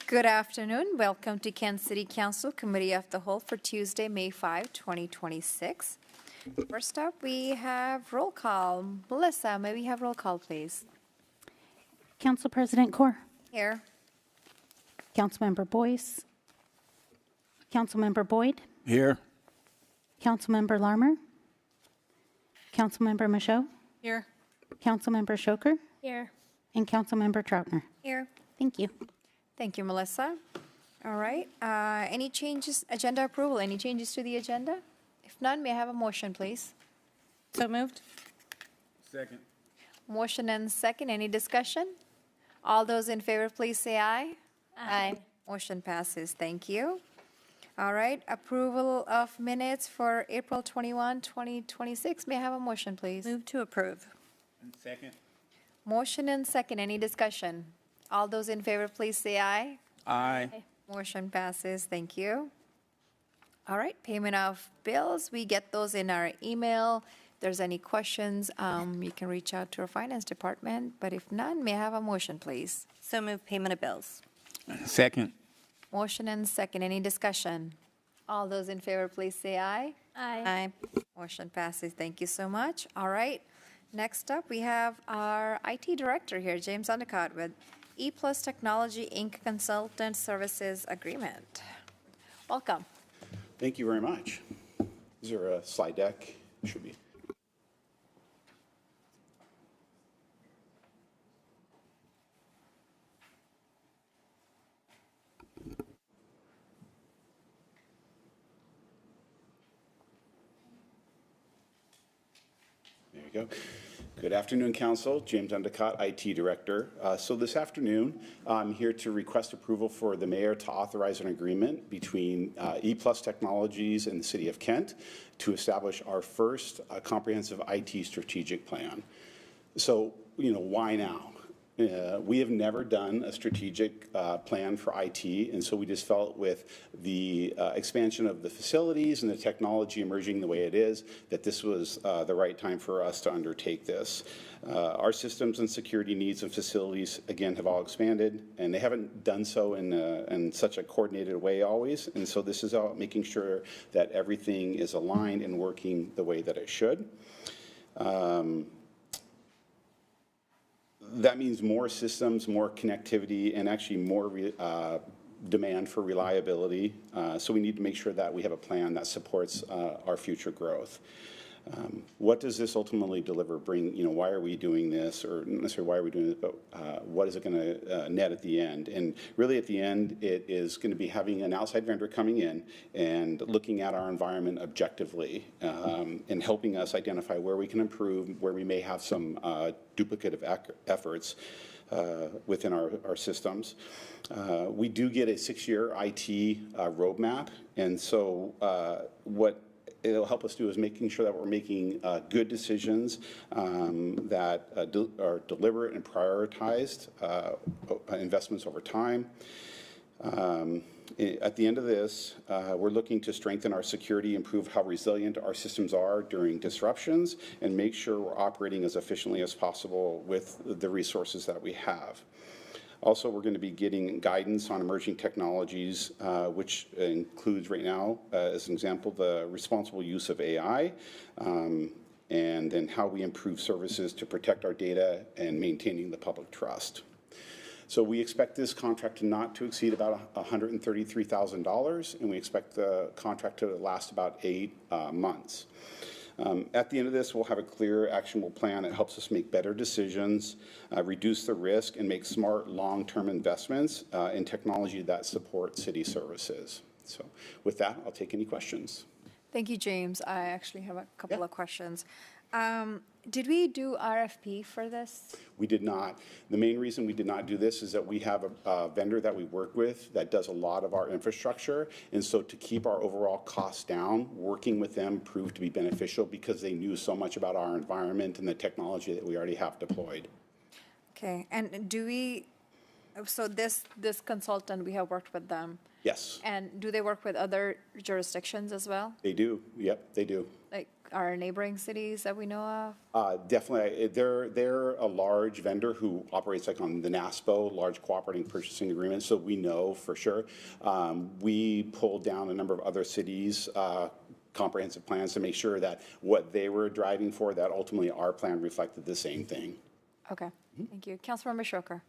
Good afternoon. Welcome to Kansas City Council Committee of the Whole for Tuesday, May 5, 2026. First up, we have roll call. Melissa, may we have roll call, please? Council President Kaur, Here. Councilmember Boyce, Councilmember Boyd, Here. Councilmember Larmer, Councilmember Michaud, Here. Councilmember Shoker, Here. and Councilmember Troutner. Here. Thank you. Thank you, Melissa. All right. Any changes, agenda approval, any changes to the agenda? If none, may I have a motion, please? So moved. Second. Motion and second. Any discussion? All those in favor, please say aye. Aye. Motion passes. Thank you. All right. Approval of minutes for April 21, 2026. May I have a motion, please? Move to approve. Second. Motion and second. Any discussion? All those in favor, please say aye. Aye. Motion passes. Thank you. All right. Payment of bills. We get those in our email. If there's any questions, you can reach out to our finance department. But if none, may I have a motion, please? So move payment of bills. Second. Motion and second. Any discussion? All those in favor, please say aye. Aye. Motion passes. Thank you so much. All right. Next up, we have our IT director here, James Endicott, with ePlus Technology Inc. Consultant Services Agreement. Welcome. Thank you very much. Is there a slide deck? Should be. There you go. Good afternoon, Council. James Endicott, IT Director. So this afternoon, I'm here to request approval for the Mayor to authorize an agreement between ePlus Technologies and the City of Kent to establish our first comprehensive IT strategic plan. So, why now? We have never done a strategic plan for IT, and so we just felt with the expansion of the facilities and the technology emerging the way it is, that this was the right time for us to undertake this. Our systems and security needs and facilities, again, have all expanded, and they haven't done so in such a coordinated way always, and so this is about making sure that everything is aligned and working the way that it should. That means more systems, more connectivity, and actually more demand for reliability. So we need to make sure that we have a plan that supports our future growth. What does this ultimately deliver, bring, why are we doing this, or not necessarily why are we doing this, but what is it going to net at the end? And really at the end, it is going to be having an outside vendor coming in and looking at our environment objectively and helping us identify where we can improve, where we may have some duplicative efforts within our systems. We do get a 6-year IT roadmap, and so what it'll help us do is making sure that we're making good decisions that are deliberate and prioritized investments over time. At the end of this, we're looking to strengthen our security, improve how resilient our systems are during disruptions, and make sure we're operating as efficiently as possible with the resources that we have. Also, we're going to be getting guidance on emerging technologies, which includes right now, as an example, the responsible use of AI, and then how we improve services to protect our data and maintaining the public trust. So we expect this contract not to exceed about $133,000, and we expect the contract to last about 8 months. At the end of this, we'll have a clear, actionable plan that helps us make better decisions, reduce the risk, and make smart, long-term investments in technology that supports city services. So with that, I'll take any questions. Thank you, James. I actually have a couple of questions. Did we do RFP for this? We did not. The main reason we did not do this is that we have a vendor that we work with that does a lot of our infrastructure. And so to keep our overall costs down, working with them proved to be beneficial because they knew so much about our environment and the technology that we already have deployed. Okay. And do we, so this consultant, we have worked with them. Yes. And do they work with other jurisdictions as well? They do. Yep, they do. Like our neighboring cities that we know of? Definitely, they're a large vendor who operates like on the NASPO, large cooperating purchasing agreement, so we know for sure. We pulled down a number of other cities' comprehensive plans to make sure that what they were driving for, that ultimately our plan reflected the same thing. Okay, thank you. Councilmember Shoker.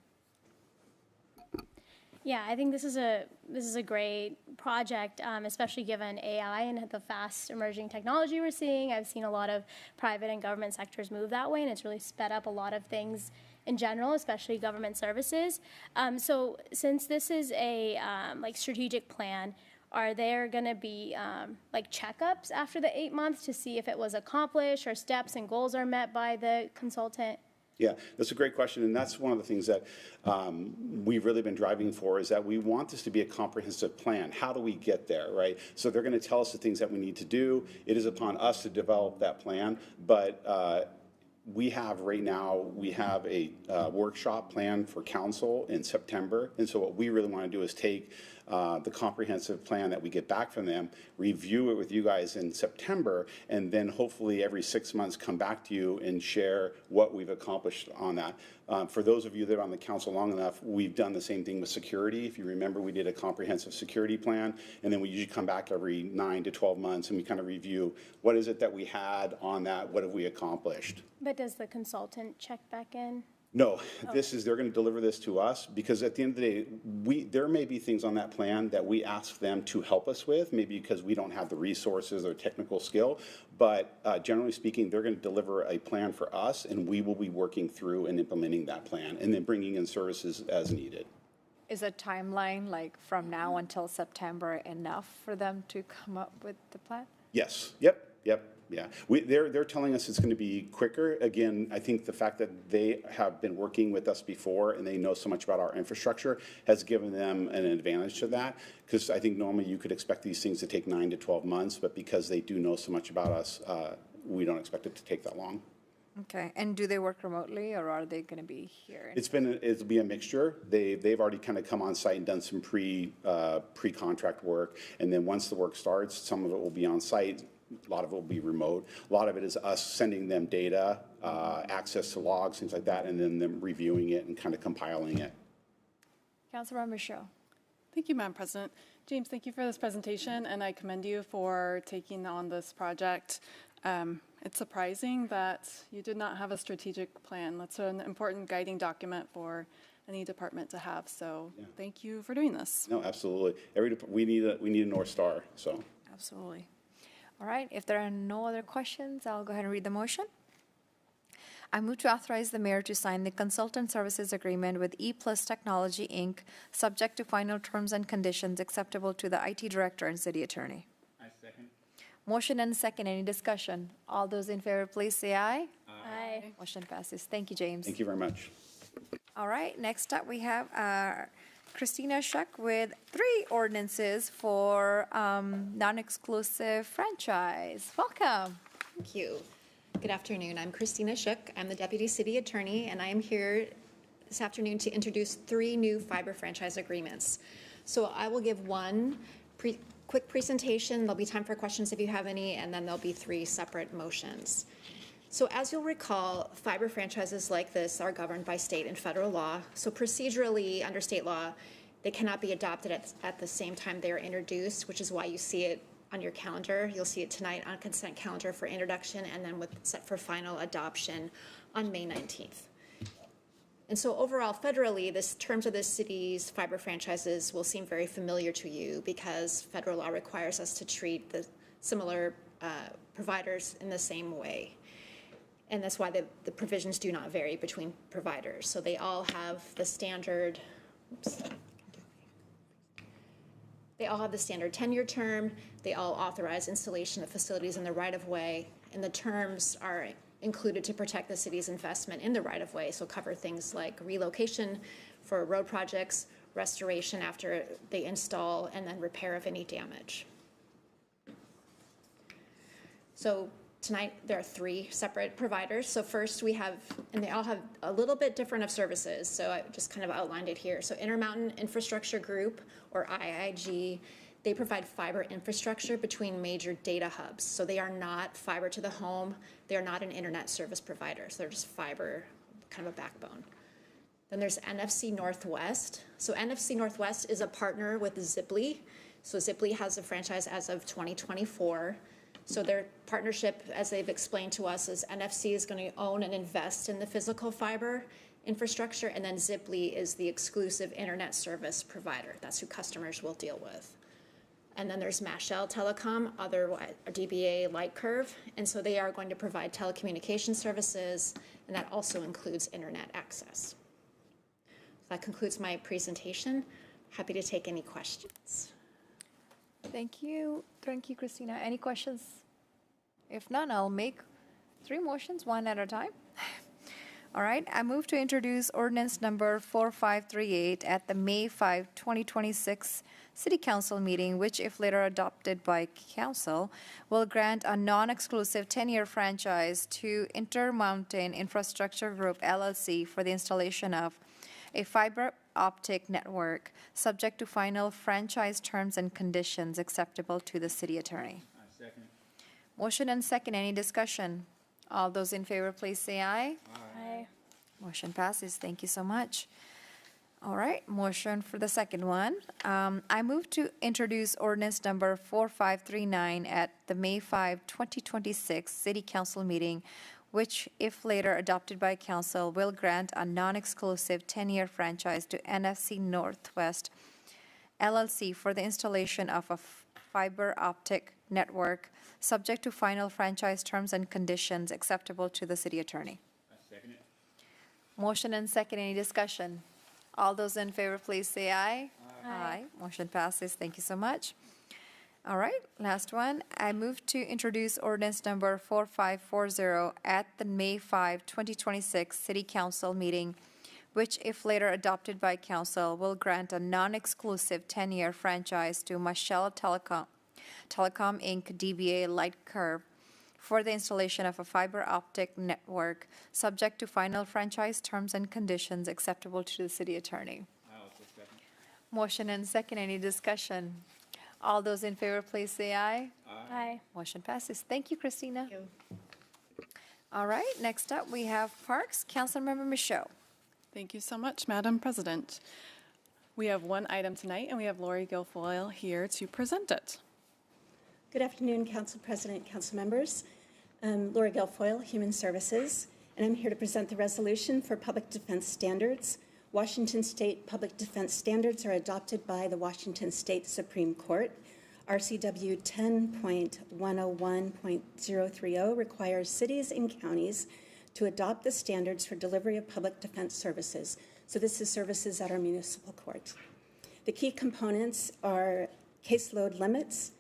Yeah, I think this is a great project, especially given AI and the fast emerging technology we're seeing. I've seen a lot of private and government sectors move that way, and it's really sped up a lot of things in general, especially government services. So since this is a like strategic plan, are there going to be like checkups after the 8 months to see if it was accomplished or steps and goals are met by the consultant? Yeah, that's a great question, and that's one of the things that we've really been driving for, is that we want this to be a comprehensive plan. How do we get there, right? So they're going to tell us the things that we need to do. It is upon us to develop that plan, but we have right now, we have a workshop planned for council in September, and so what we really want to do is take the comprehensive plan that we get back from them, review it with you guys in September, and then hopefully every 6 months come back to you and share what we've accomplished on that. For those of you that are on the council long enough, we've done the same thing with security. If you remember, we did a comprehensive security plan, and then we usually come back every 9 to 12 months and we kind of review what is it that we had on that, what have we accomplished. But does the consultant check back in? No, they're going to deliver this to us, because at the end of the day, there may be things on that plan that we ask them to help us with, maybe because we don't have the resources or technical skill, but generally speaking, they're going to deliver a plan for us, and we will be working through and implementing that plan, and then bringing in services as needed. Is a timeline like from now until September enough for them to come up with the plan? Yes, yep. Yeah, they're telling us it's going to be quicker. Again, I think the fact that they have been working with us before and they know so much about our infrastructure has given them an advantage to that, because I think normally you could expect these things to take 9 to 12 months, but because they do know so much about us, we don't expect it to take that long. Okay, and do they work remotely, or are they going to be here? It'll be a mixture. They've already kind of come on site and done some pre-contract work, and then once the work starts, some of it will be on site. A lot of it will be remote. A lot of it is us sending them data, access to logs, things like that, and then them reviewing it and kind of compiling it. Councilmember Show. Thank you, Madam President. James, thank you for this presentation, and I commend you for taking on this project. It's surprising that you did not have a strategic plan. That's an important guiding document for any department to have, so thank you for doing this. No, absolutely. We need a North Star, so. Absolutely. All right, if there are no other questions, I'll go ahead and read the motion. I move to authorize the mayor to sign the consultant services agreement with ePlus Technology, Inc., subject to final terms and conditions acceptable to the IT director and city attorney. I second. Motion and second, any discussion? All those in favor, please say aye. Aye. Motion passes. Thank you, James. Thank you very much. All right, next up we have Christina Shuck with 3 ordinances for non-exclusive franchise. Welcome. Thank you. Good afternoon. I'm Christina Shook. I'm the Deputy City Attorney, and I am here this afternoon to introduce 3 new fiber franchise agreements. So I will give one quick presentation. There'll be time for questions if you have any, and then there'll be 3 separate motions. So as you'll recall, fiber franchises like this are governed by state and federal law. So procedurally, under state law, they cannot be adopted at the same time they are introduced, which is why you see it on your calendar. You'll see it tonight on consent calendar for introduction, and then set for final adoption on May 19th. And so overall, federally, terms of the city's fiber franchises will seem very familiar to you, because federal law requires us to treat the similar providers in the same way. And that's why the provisions do not vary between providers. So they all have the standard, they all have the standard tenure term. They all authorize installation of facilities in the right-of-way, and the terms are included to protect the city's investment in the right-of-way, so cover things like relocation for road projects, restoration after they install, and then repair of any damage. So tonight, there are 3 separate providers. So first we have, and they all have a little bit different of services, so I just kind of outlined it here. So Intermountain Infrastructure Group, or IIG, they provide fiber infrastructure between major data hubs. So they are not fiber to the home. They are not an internet service provider. So they're just fiber, kind of a backbone. Then there's NFC Northwest. So NFC Northwest is a partner with Ziply. So Ziply has a franchise as of 2024. So their partnership, as they've explained to us, is NFC is going to own and invest in the physical fiber infrastructure, and then Ziply is the exclusive internet service provider. That's who customers will deal with. And then there's Mashell Telecom, otherwise DBA Lightcurve, and so they are going to provide telecommunication services, and that also includes internet access. So that concludes my presentation. Happy to take any questions. Thank you, Christina. Any questions? If none, I'll make 3 motions, one at a time. All right, I move to introduce ordinance number 4538 at the May 5, 2026 City Council meeting, which, if later adopted by Council, will grant a non-exclusive 10-year franchise to Intermountain Infrastructure Group, LLC, for the installation of a fiber optic network, subject to final franchise terms and conditions acceptable to the city attorney. Second. Motion and second, any discussion? All those in favor, please say aye. Aye. Motion passes. Thank you so much. All right, motion for the second one. I move to introduce ordinance number 4539 at the May 5, 2026 City Council meeting, which, if later adopted by Council, will grant a non-exclusive 10-year franchise to NFC Northwest LLC for the installation of a fiber optic network, subject to final franchise terms and conditions acceptable to the city attorney. Second it. Motion and second, any discussion? All those in favor, please say aye. Aye. Motion passes. Thank you so much. All right, last one. I move to introduce ordinance number 4540 at the May 5, 2026 City Council meeting, which, if later adopted by Council, will grant a non-exclusive 10-year franchise to Mashell Telecom Inc., DBA Lightcurve, for the installation of a fiber optic network, subject to final franchise terms and conditions acceptable to the city attorney. I also second. Motion and second, any discussion? All those in favor, please say aye. Aye. Motion passes. Thank you, Christina. All right, next up, we have Parks. Councilmember Michaud. Thank you so much, Madam President. We have one item tonight, and we have Lori Guilfoyle here to present it. Good afternoon, Council President, Council members. Laura Guilfoyle, Human Services, and I'm here to present the resolution for public defense standards. Washington State public defense standards are adopted by the Washington State Supreme Court. RCW 10.101.030 requires cities and counties to adopt the standards for delivery of public defense services. So this is services at our municipal court. The key components are caseload limits.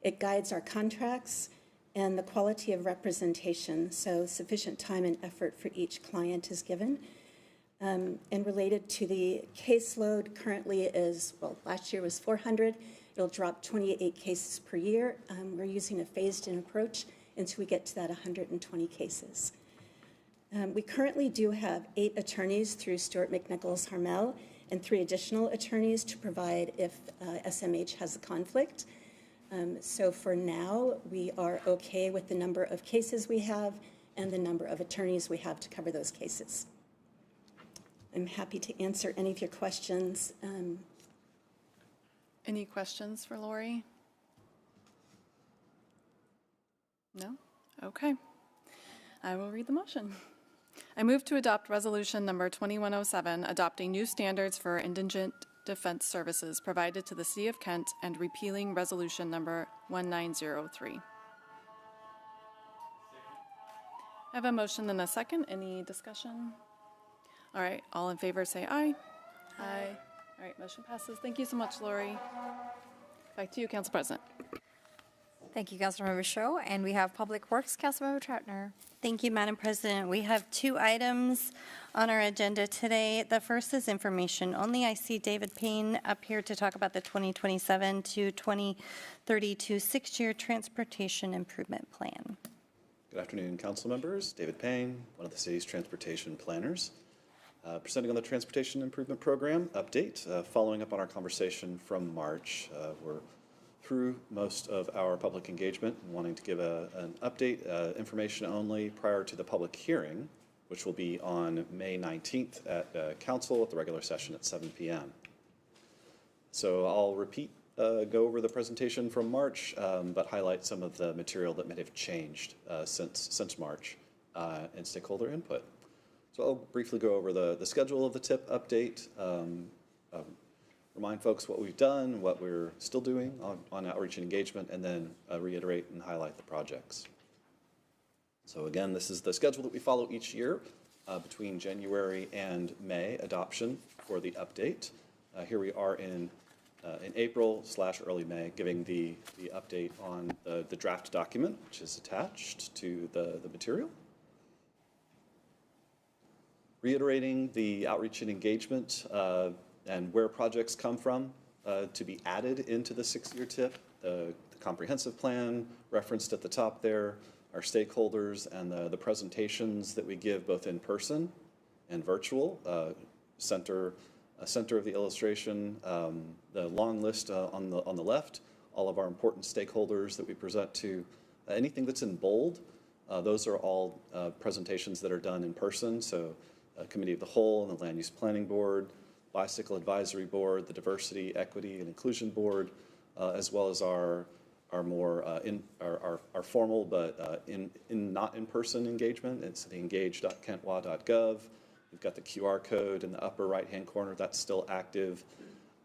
It guides our contracts and the quality of representation, so sufficient time and effort for each client is given. And related to the caseload, currently is, well, last year was 400. It'll drop 28 cases per year. We're using a phased-in approach until we get to that 120 cases. We currently do have 8 attorneys through Stuart McNichols Harmel and 3 additional attorneys to provide if SMH has a conflict. So for now, we are okay with the number of cases we have and the number of attorneys we have to cover those cases. I'm happy to answer any of your questions. Any questions for Lori? No? Okay. I will read the motion. I move to adopt resolution number 2107, adopting new standards for indigent defense services provided to the City of Kent and repealing resolution number 1903. I have a motion and a second. Any discussion? All right, all in favor say aye. Aye. All right, motion passes. Thank you so much, Lori. Back to you, Council President. Thank you, Councilmember Michaud. And we have Public Works, Councilmember Troutner. Thank you, Madam President. We have 2 items on our agenda today. The first is information only. I see David Payne up here to talk about the 2027 to 2032 6-year transportation improvement plan. Good afternoon, council members. David Payne, one of the city's transportation planners. Presenting on the Transportation Improvement Program update, following up on our conversation from March. We're through most of our public engagement and wanting to give an update, information only prior to the public hearing, which will be on May 19th at Council at the regular session at 7 p.m. So I'll go over the presentation from March, but highlight some of the material that may have changed since March and stakeholder input. So I'll briefly go over the schedule of the TIP update, remind folks what we've done, what we're still doing on outreach and engagement, and then reiterate and highlight the projects. So again, this is the schedule that we follow each year between January and May adoption for the update. Here we are in April/early May, giving the update on the draft document, which is attached to the material. Reiterating the outreach and engagement and where projects come from to be added into the 6-year TIP, the comprehensive plan referenced at the top there, our stakeholders, and the presentations that we give both in person and virtual. Center of the illustration, the long list on the left, all of our important stakeholders that we present to. Anything that's in bold, those are all presentations that are done in person. So Committee of the Whole and the Land Use Planning Board, Bicycle Advisory Board, the Diversity, Equity, and Inclusion Board, as well as our more our formal but not in-person engagement. It's the engage.kentwa.gov. We've got the QR code in the upper right-hand corner. That's still active.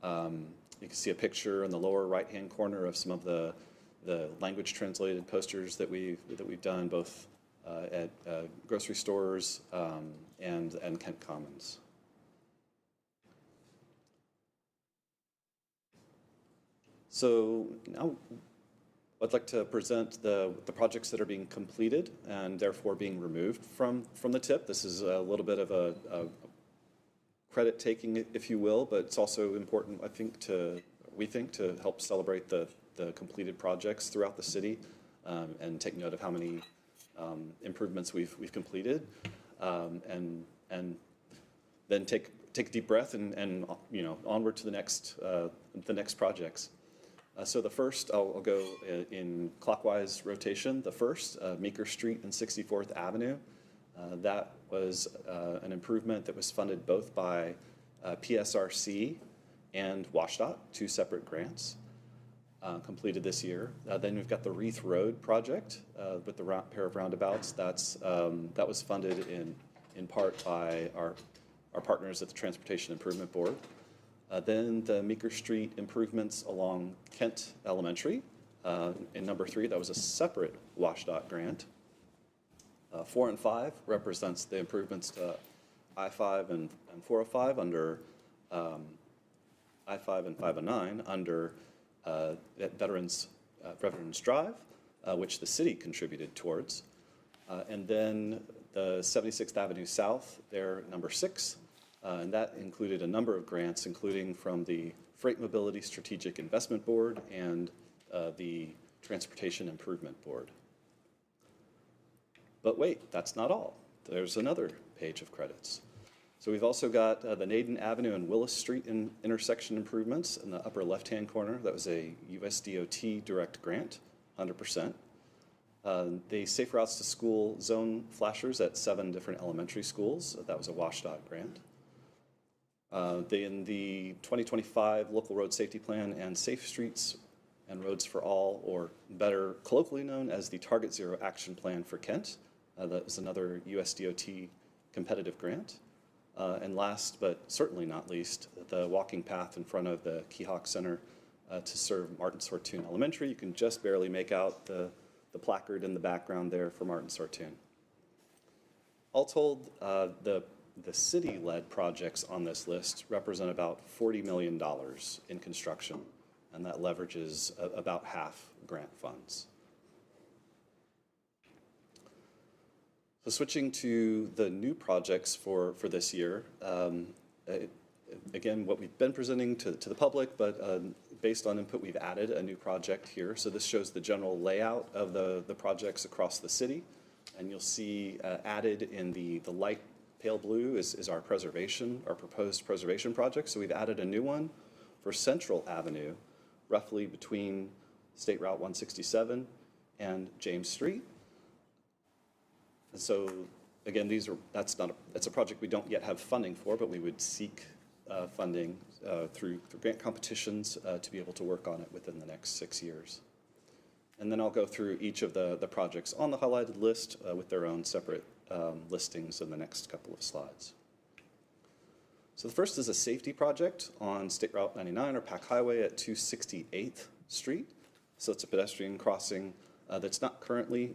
You can see a picture in the lower right-hand corner of some of the language translated posters that we've done both at grocery stores and Kent Commons. So now I'd like to present the projects that are being completed and therefore being removed from the TIP. This is a little bit of a credit taking, if you will, but it's also important, we think, to help celebrate the completed projects throughout the city and take note of how many improvements we've completed, and then take a deep breath and onward to the next projects. So the first, I'll go in clockwise rotation. The first, Meeker Street and 64th Avenue. That was an improvement that was funded both by PSRC and WashDOT, 2 separate grants, completed this year. Then we've got the Reith Road project with the pair of roundabouts. That was funded in part by our partners at the Transportation Improvement Board. Then the Meeker Street improvements along Kent Elementary in number 3. That was a separate WashDOT grant. 4 and 5 represents the improvements to I-5 and 405 under I-5 and 509 under Veterans Drive, which the city contributed towards. And then the 76th Avenue South, there, number 6. And that included a number of grants, including from the Freight Mobility Strategic Investment Board and the Transportation Improvement Board. But wait, that's not all. There's another page of credits. So we've also got the Naden Avenue and Willis Street intersection improvements in the upper left-hand corner. That was a USDOT direct grant, 100%. The Safe Routes to School zone flashers at 7 different elementary schools. That was a WashDOT grant. In the 2025 Local Road Safety Plan and Safe Streets and Roads for All, or better colloquially known as the Target Zero Action Plan for Kent. That was another USDOT competitive grant. And last, but certainly not least, the walking path in front of the Keyhawk Center to serve Martin Sortune Elementary. You can just barely make out the placard in the background there for Martin Sortune. All told, the city-led projects on this list represent about $40 million in construction, and that leverages about half grant funds. So switching to the new projects for this year, again, what we've been presenting to the public, but based on input, we've added a new project here. So this shows the general layout of the projects across the city, and you'll see added in the light pale blue is our proposed preservation project. So we've added a new one for Central Avenue, roughly between State Route 167, and James Street. And so, again, that's a project we don't yet have funding for, but we would seek funding through grant competitions to be able to work on it within the next 6 years. And then I'll go through each of the projects on the highlighted list with their own separate listings in the next couple of slides. So the first is a safety project on State Route 99 or Pack Highway at 268th Street. So it's a pedestrian crossing that's not currently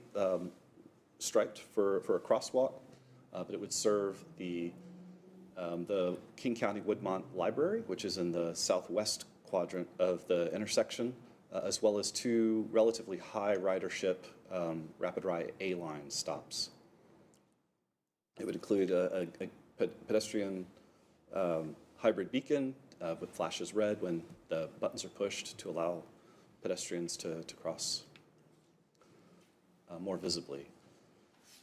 striped for a crosswalk, but it would serve the King County Woodmont Library, which is in the southwest quadrant of the intersection, as well as two relatively high ridership Rapid Ride A-line stops. It would include a pedestrian hybrid beacon with flashes red when the buttons are pushed to allow pedestrians to cross more visibly.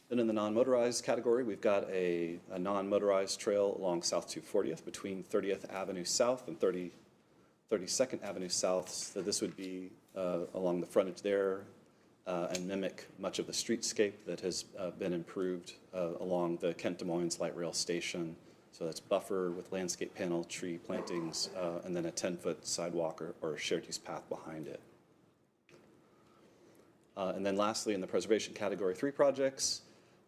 Then in the non-motorized category, we've got a non-motorized trail along South 240th between 30th Avenue South and 32nd Avenue South. So this would be along the frontage there and mimic much of the streetscape that has been improved along the Kent Des Moines Light Rail Station. So that's buffer with landscape panel, tree plantings, and then a 10-foot sidewalk or shared use path behind it. And then lastly, in the preservation category 3 projects,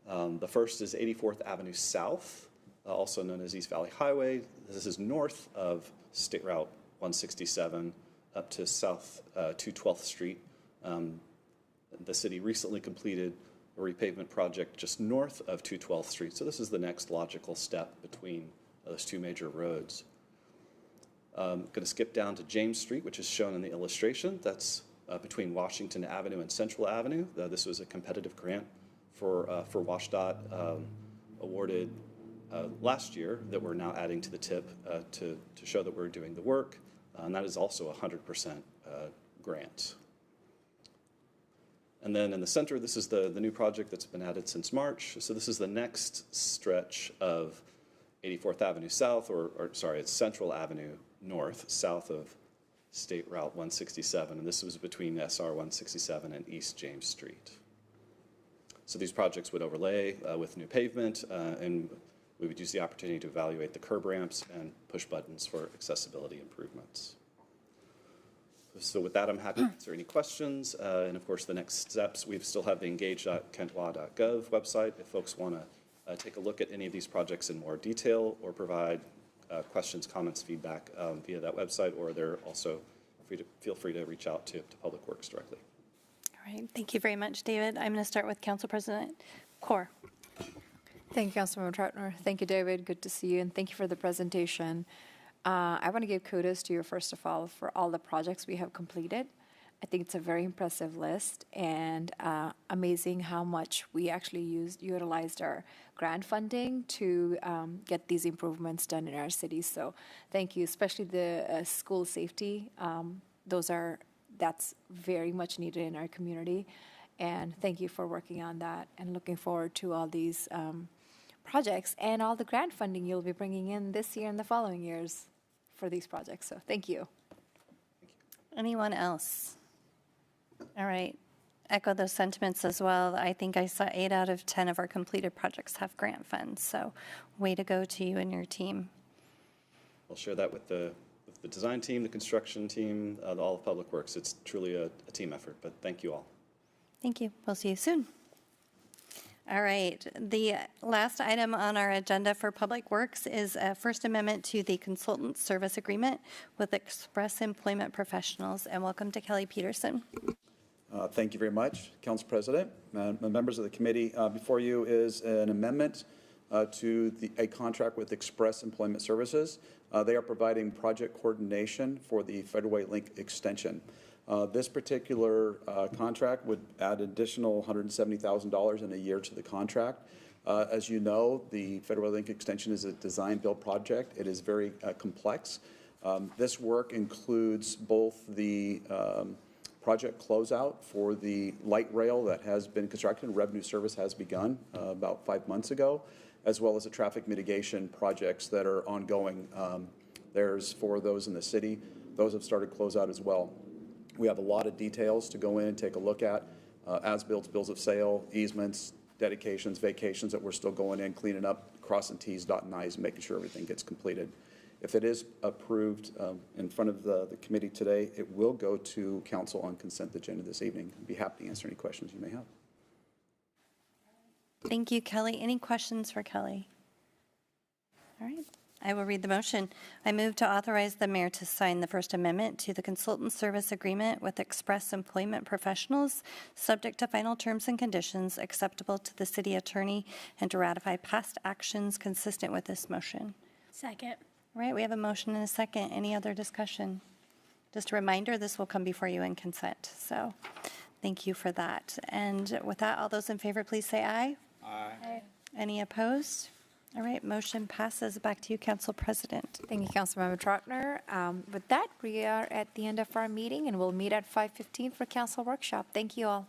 the first is 84th Avenue South, also known as East Valley Highway. This is north of State Route 167 up to South 212th Street. The city recently completed a repavement project just north of 212th Street, so this is the next logical step between those two major roads. I'm going to skip down to James Street, which is shown in the illustration. That's between Washington Avenue and Central Avenue. This was a competitive grant for WashDOT awarded last year that we're now adding to the tip to show that we're doing the work, and that is also a 100% grant. And then in the center, this is the new project that's been added since March. So this is the next stretch of 84th Avenue South, or sorry, it's Central Avenue North, south of State Route 167, and this was between SR 167 and East James Street. So these projects would overlay with new pavement, and we would use the opportunity to evaluate the curb ramps and push buttons for accessibility improvements. So with that, I'm happy to answer any questions. And of course, the next steps, we still have the engage.kentwa.gov website if folks want to take a look at any of these projects in more detail or provide questions, comments, feedback via that website, or they're also feel free to reach out to Public Works directly. All right, thank you very much, David. I'm going to start with Council President Kaur. Thank you, Councilmember Troutner. Thank you, David. Good to see you, and thank you for the presentation. I want to give kudos to you, first of all, for all the projects we have completed. I think it's a very impressive list, and amazing how much we actually utilized our grant funding to get these improvements done in our city. So thank you, especially the school safety. That's very much needed in our community. And thank you for working on that, and looking forward to all these projects and all the grant funding you'll be bringing in this year and the following years for these projects. So thank you. Anyone else? All right. Echo those sentiments as well. I think I saw 8 out of 10 of our completed projects have grant funds. So way to go to you and your team. I'll share that with the design team, the construction team, all of Public Works. It's truly a team effort, but thank you all. Thank you. We'll see you soon. All right. The last item on our agenda for Public Works is a First Amendment to the Consultant Service Agreement with Express Employment Professionals. And welcome to Kelly Peterson. Thank you very much, Council President. Members of the committee, before you is an amendment to a contract with Express Employment Services. They are providing project coordination for the Federal Link extension. This particular contract would add additional $170,000 in a year to the contract. As you know, the Federal Link extension is a design-build project. It is very complex. This work includes both the project closeout for the light rail that has been constructed and revenue service has begun about 5 months ago, as well as the traffic mitigation projects that are ongoing. There's 4 of those in the city. Those have started closeout as well. We have a lot of details to go in and take a look at, as-built, bills of sale, easements, dedications, vacations that we're still going in, cleaning up, crossing Ts, dotting Is, and making sure everything gets completed. If it is approved in front of the committee today, it will go to council on consent agenda this evening. I'd be happy to answer any questions you may have. Thank you, Kelly. Any questions for Kelly? All right. I will read the motion. I move to authorize the mayor to sign the First Amendment to the consultant service agreement with Express Employment Professionals, subject to final terms and conditions acceptable to the city attorney, and to ratify past actions consistent with this motion. Second. All right, we have a motion and a second. Any other discussion? Just a reminder, this will come before you in consent. So thank you for that. And with that, all those in favor, please say aye. Aye. Any opposed? All right, motion passes. Back to you, Council President. Thank you, Councilmember Trotner. With that, we are at the end of our meeting, and we'll meet at 5:15 for council workshop. Thank you all.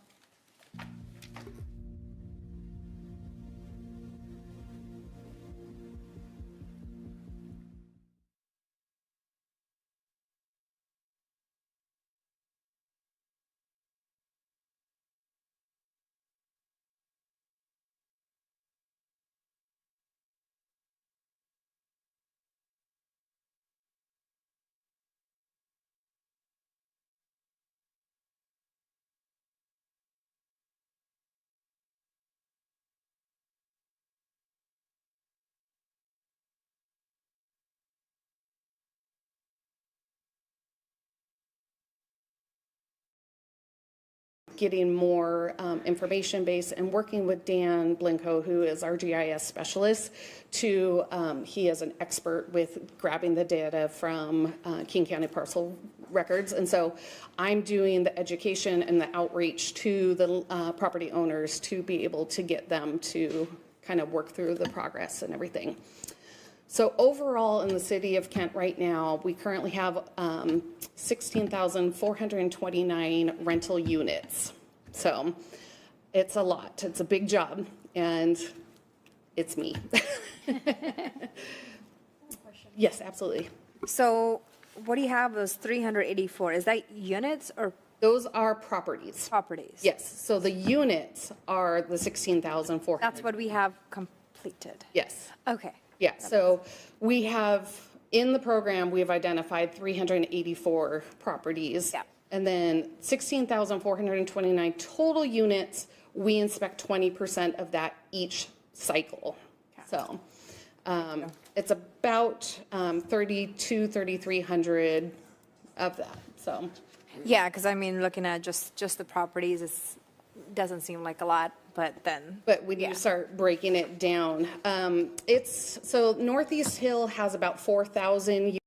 Getting more information base and working with Dan Blinko, who is our GIS specialist, he is an expert with grabbing the data from King County parcel records. And so I'm doing the education and the outreach to the property owners to be able to get them to kind of work through the progress and everything. So overall in the city of Kent right now, we currently have 16,429 rental units. So it's a lot. It's a big job, and it's me. Yes, absolutely. So what do you have those 384? Is that units or? Those are properties. Properties. Yes. So the units are the 16,400. That's what we have completed. Yes. Okay. Yeah, so we have, in the program, we have identified 384 properties. Yeah. And then 16,429 total units, we inspect 20% of that each cycle. Okay. So it's about 3,300 of that, so. Yeah, because I mean, looking at just the properties, it doesn't seem like a lot. But when you start breaking it down, so Northeast Hill has about 4,000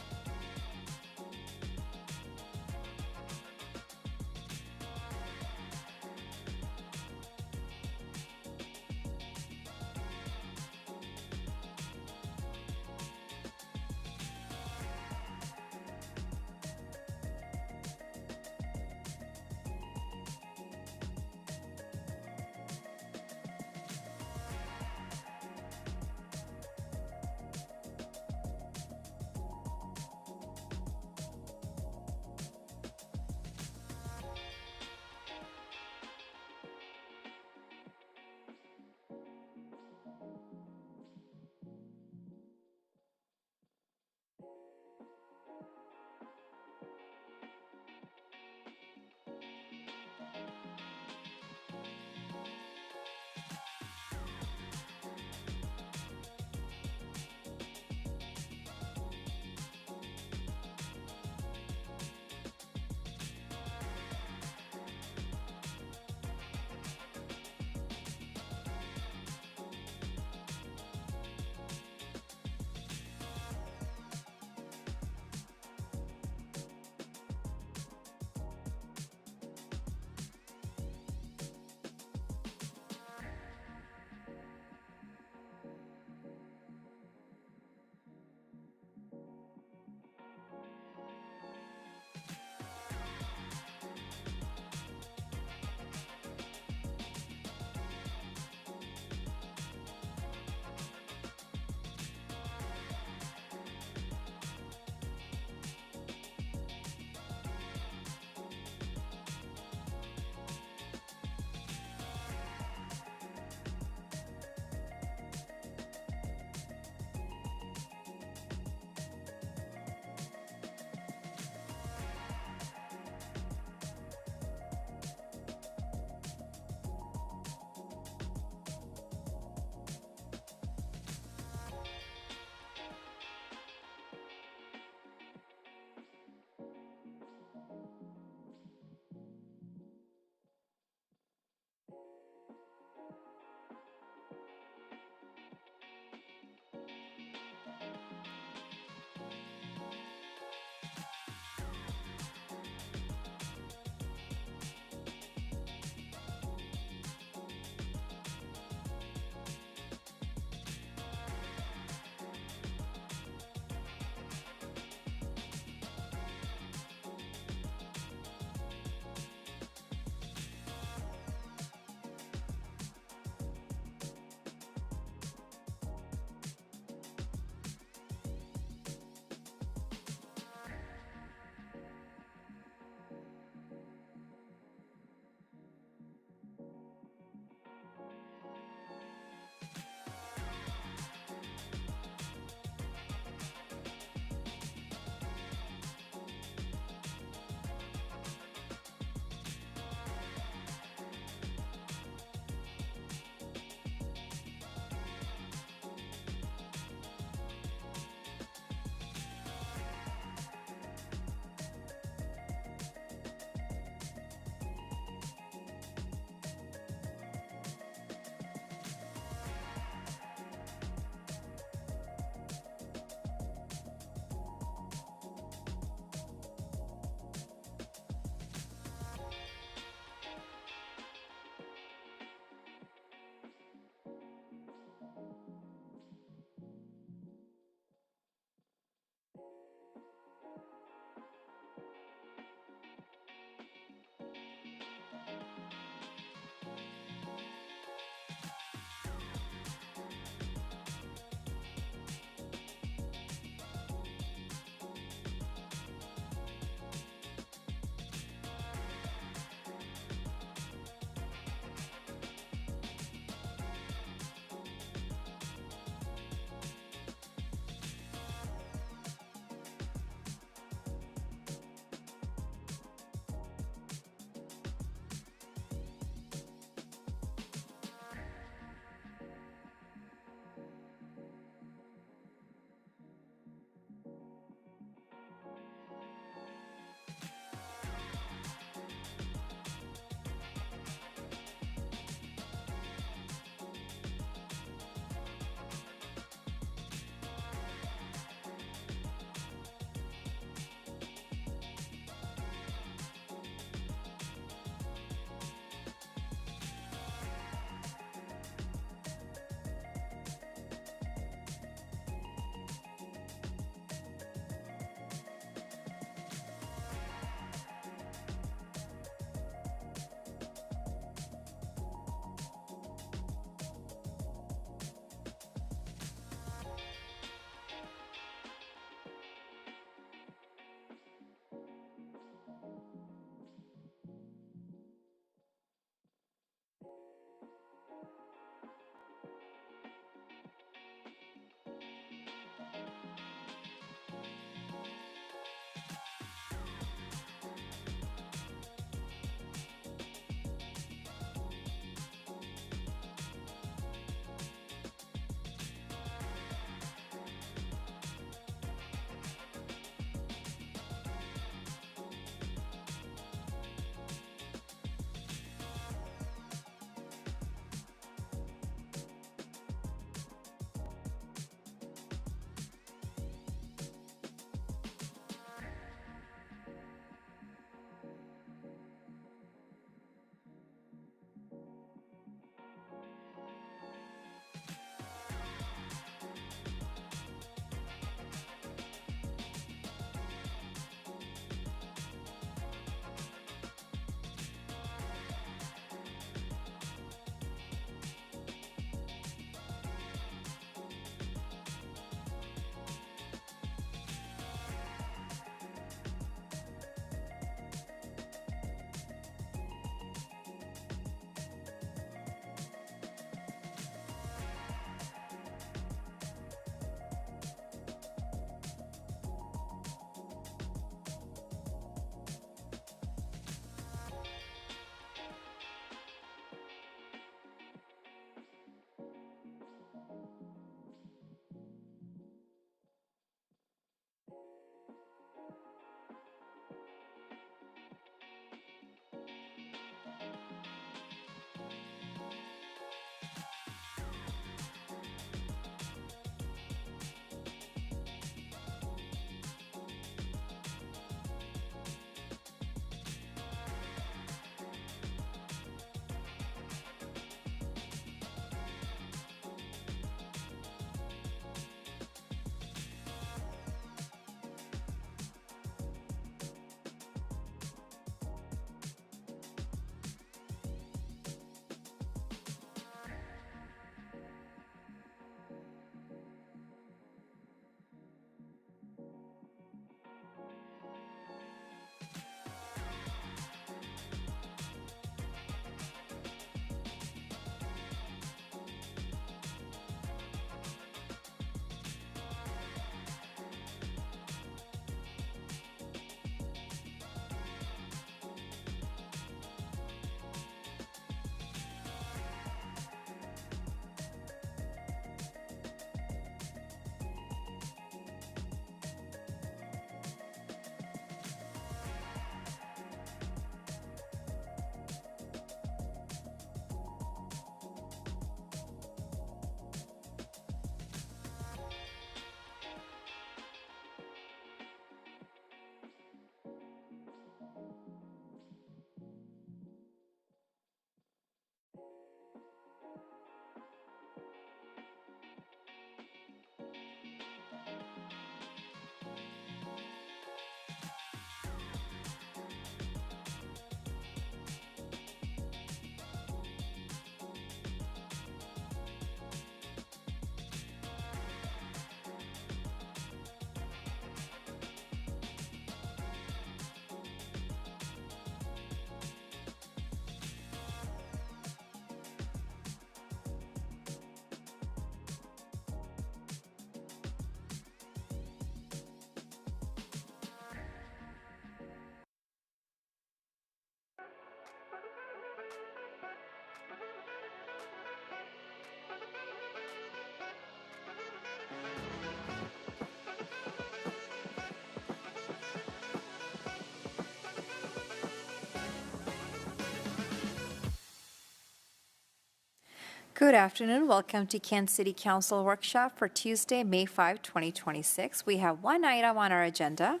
Good afternoon. Welcome to Kansas City Council Workshop for Tuesday, May 5, 2026. We have one item on our agenda,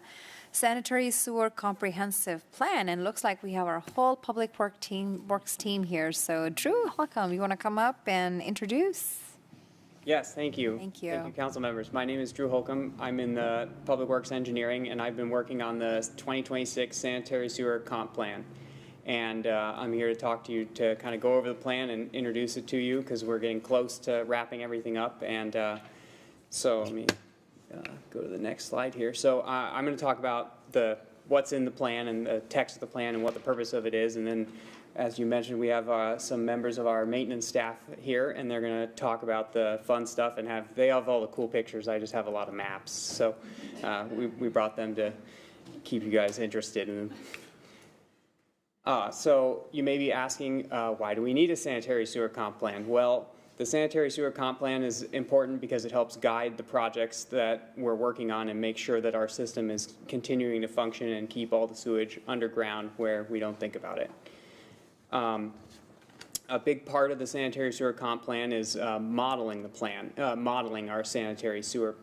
Sanitary Sewer Comprehensive Plan, and looks like we have our whole Public Works team here. So Drew, welcome. You want to come up and introduce? Yes, thank you. Thank you. Thank you, council members. My name is Drew Holcomb. I'm in the Public Works Engineering, and I've been working on the 2026 Sanitary Sewer Comp Plan. And I'm here to talk to you to kind of go over the plan and introduce it to you because we're getting close to wrapping everything up. And so let me go to the next slide here. So I'm going to talk about what's in the plan and the text of the plan and what the purpose of it is. And then, as you mentioned, we have some members of our maintenance staff here, and they're going to talk about the fun stuff and they have all the cool pictures. I just have a lot of maps. So we brought them to keep you guys interested in them. So you may be asking, why do we need a sanitary sewer comp plan? Well, the sanitary sewer comp plan is important because it helps guide the projects that we're working on and make sure that our system is continuing to function and keep all the sewage underground where we don't think about it. A big part of the sanitary sewer comp plan is modeling the plan, modeling our sanitary sewer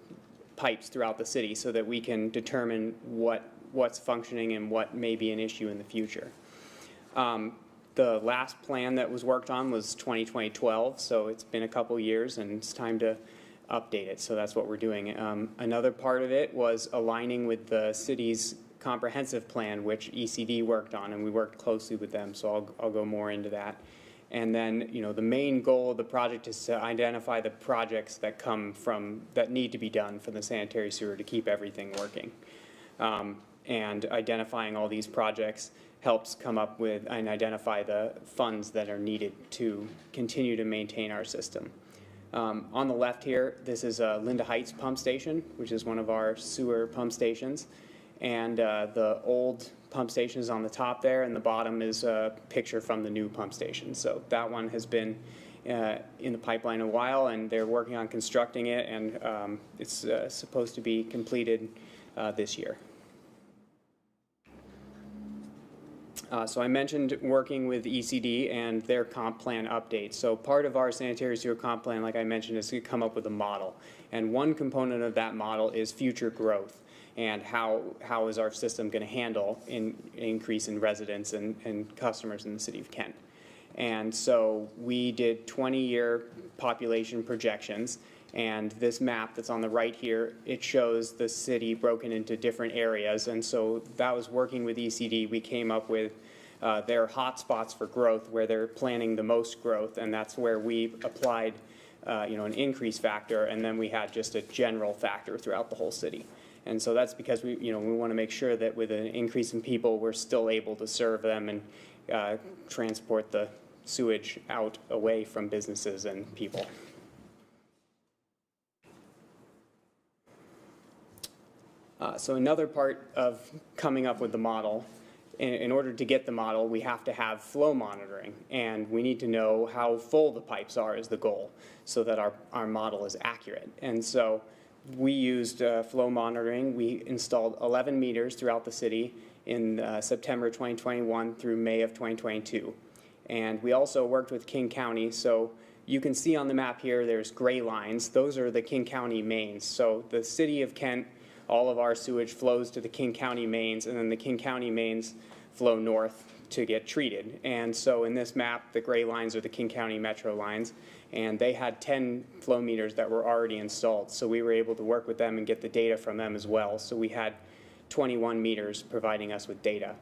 pipes throughout the city so that we can determine what's functioning and what may be an issue in the future. The last plan that was worked on was 2012, so it's been a couple years and it's time to update it. So that's what we're doing. Another part of it was aligning with the city's comprehensive plan, which ECD worked on, and we worked closely with them. So I'll go more into that. And then, the main goal of the project is to identify the projects that need to be done for the sanitary sewer to keep everything working. And identifying all these projects helps come up with and identify the funds that are needed to continue to maintain our system. On the left here, this is Linda Heights Pump Station, which is one of our sewer pump stations. And the old pump station is on the top there, and the bottom is a picture from the new pump station. So that one has been in the pipeline a while, and they're working on constructing it, and it's supposed to be completed this year. So I mentioned working with ECD and their comp plan updates. So part of our sanitary sewer comp plan, like I mentioned, is to come up with a model. And one component of that model is future growth and how is our system going to handle an increase in residents and customers in the city of Kent. And so we did 20-year population projections. And this map that's on the right here, it shows the city broken into different areas. And so that was working with ECD. We came up with their hotspots for growth where they're planning the most growth. And that's where we applied an increase factor. And then we had just a general factor throughout the whole city. And so that's because we want to make sure that with an increase in people, we're still able to serve them and transport the sewage out away from businesses and people. So another part of coming up with the model, in order to get the model, we have to have flow monitoring. And we need to know how full the pipes are is the goal so that our model is accurate. And so we used flow monitoring. We installed 11 meters throughout the city in September 2021 through May of 2022. And we also worked with King County. So you can see on the map here, there's gray lines. Those are the King County mains. So the city of Kent, all of our sewage flows to the King County mains, and then the King County mains flow north to get treated. And so in this map, the gray lines are the King County metro lines, and they had 10 flow meters that were already installed. So we were able to work with them and get the data from them as well. So we had 21 meters providing us with data,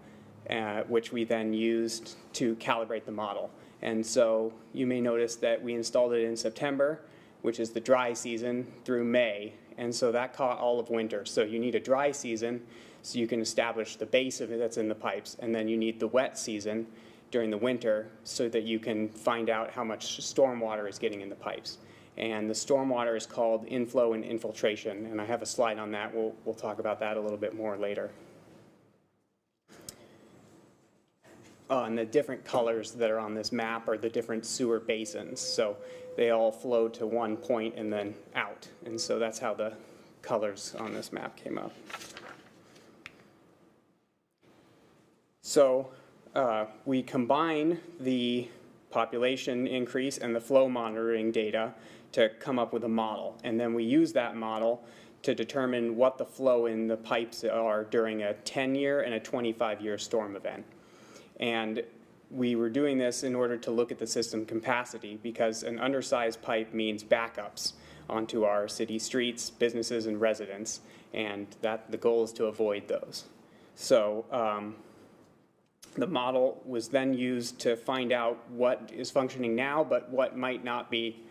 which we then used to calibrate the model. And so you may notice that we installed it in September, which is the dry season, through May. And so that caught all of winter. So you need a dry season so you can establish the base of it that's in the pipes. And then you need the wet season during the winter so that you can find out how much stormwater is getting in the pipes. And the stormwater is called inflow and infiltration. And I have a slide on that. We'll talk about that a little bit more later. And the different colors that are on this map are the different sewer basins. So they all flow to one point and then out. And so that's how the colors on this map came up. So we combine the population increase and the flow monitoring data to come up with a model. And then we use that model to determine what the flow in the pipes are during a 10-year and a 25-year storm event. And we were doing this in order to look at the system capacity, because an undersized pipe means backups onto our city streets, businesses, and residents, and the goal is to avoid those. So the model was then used to find out what is functioning now, but what might not be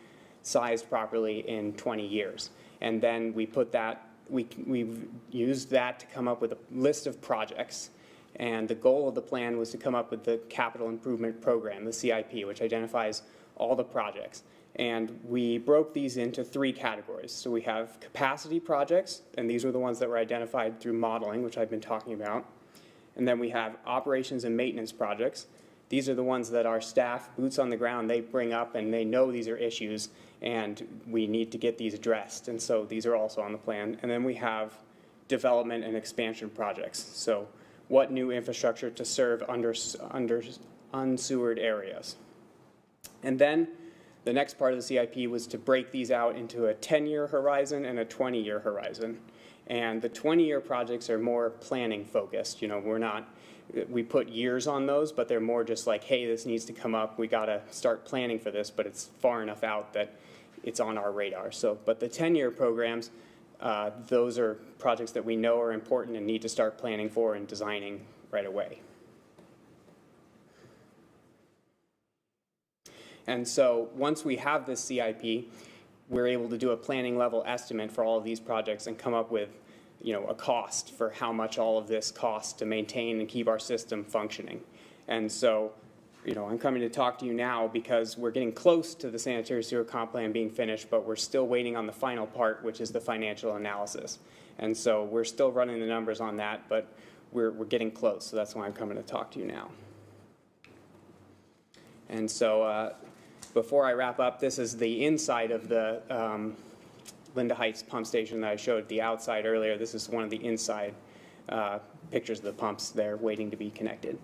sized properly in 20 years. And then we put that, we've used that to come up with a list of projects. And the goal of the plan was to come up with the Capital Improvement Program, the CIP, which identifies all the projects. And we broke these into 3 categories. So we have capacity projects, and these were the ones that were identified through modeling, which I've been talking about. And then we have operations and maintenance projects. These are the ones that our staff, boots on the ground, they bring up and they know these are issues and we need to get these addressed. And so these are also on the plan. And then we have development and expansion projects. So what new infrastructure to serve under unsewered areas. And then the next part of the CIP was to break these out into a 10-year horizon and a 20-year horizon. And the 20-year projects are more planning focused. You know, we put years on those, but they're more just like, hey, this needs to come up. We got to start planning for this, but it's far enough out that it's on our radar. So, but the 10-year programs, those are projects that we know are important and need to start planning for and designing right away. And so once we have this CIP, we're able to do a planning level estimate for all of these projects and come up with, you know, a cost for how much all of this costs to maintain and keep our system functioning. And so, you know, I'm coming to talk to you now because we're getting close to the sanitary sewer comp plan being finished, but we're still waiting on the final part, which is the financial analysis. And so we're still running the numbers on that, but we're getting close. So that's why I'm coming to talk to you now. And so before I wrap up, this is the inside of the Linda Heights pump station that I showed the outside earlier. This is one of the inside pictures of the pumps there waiting to be connected.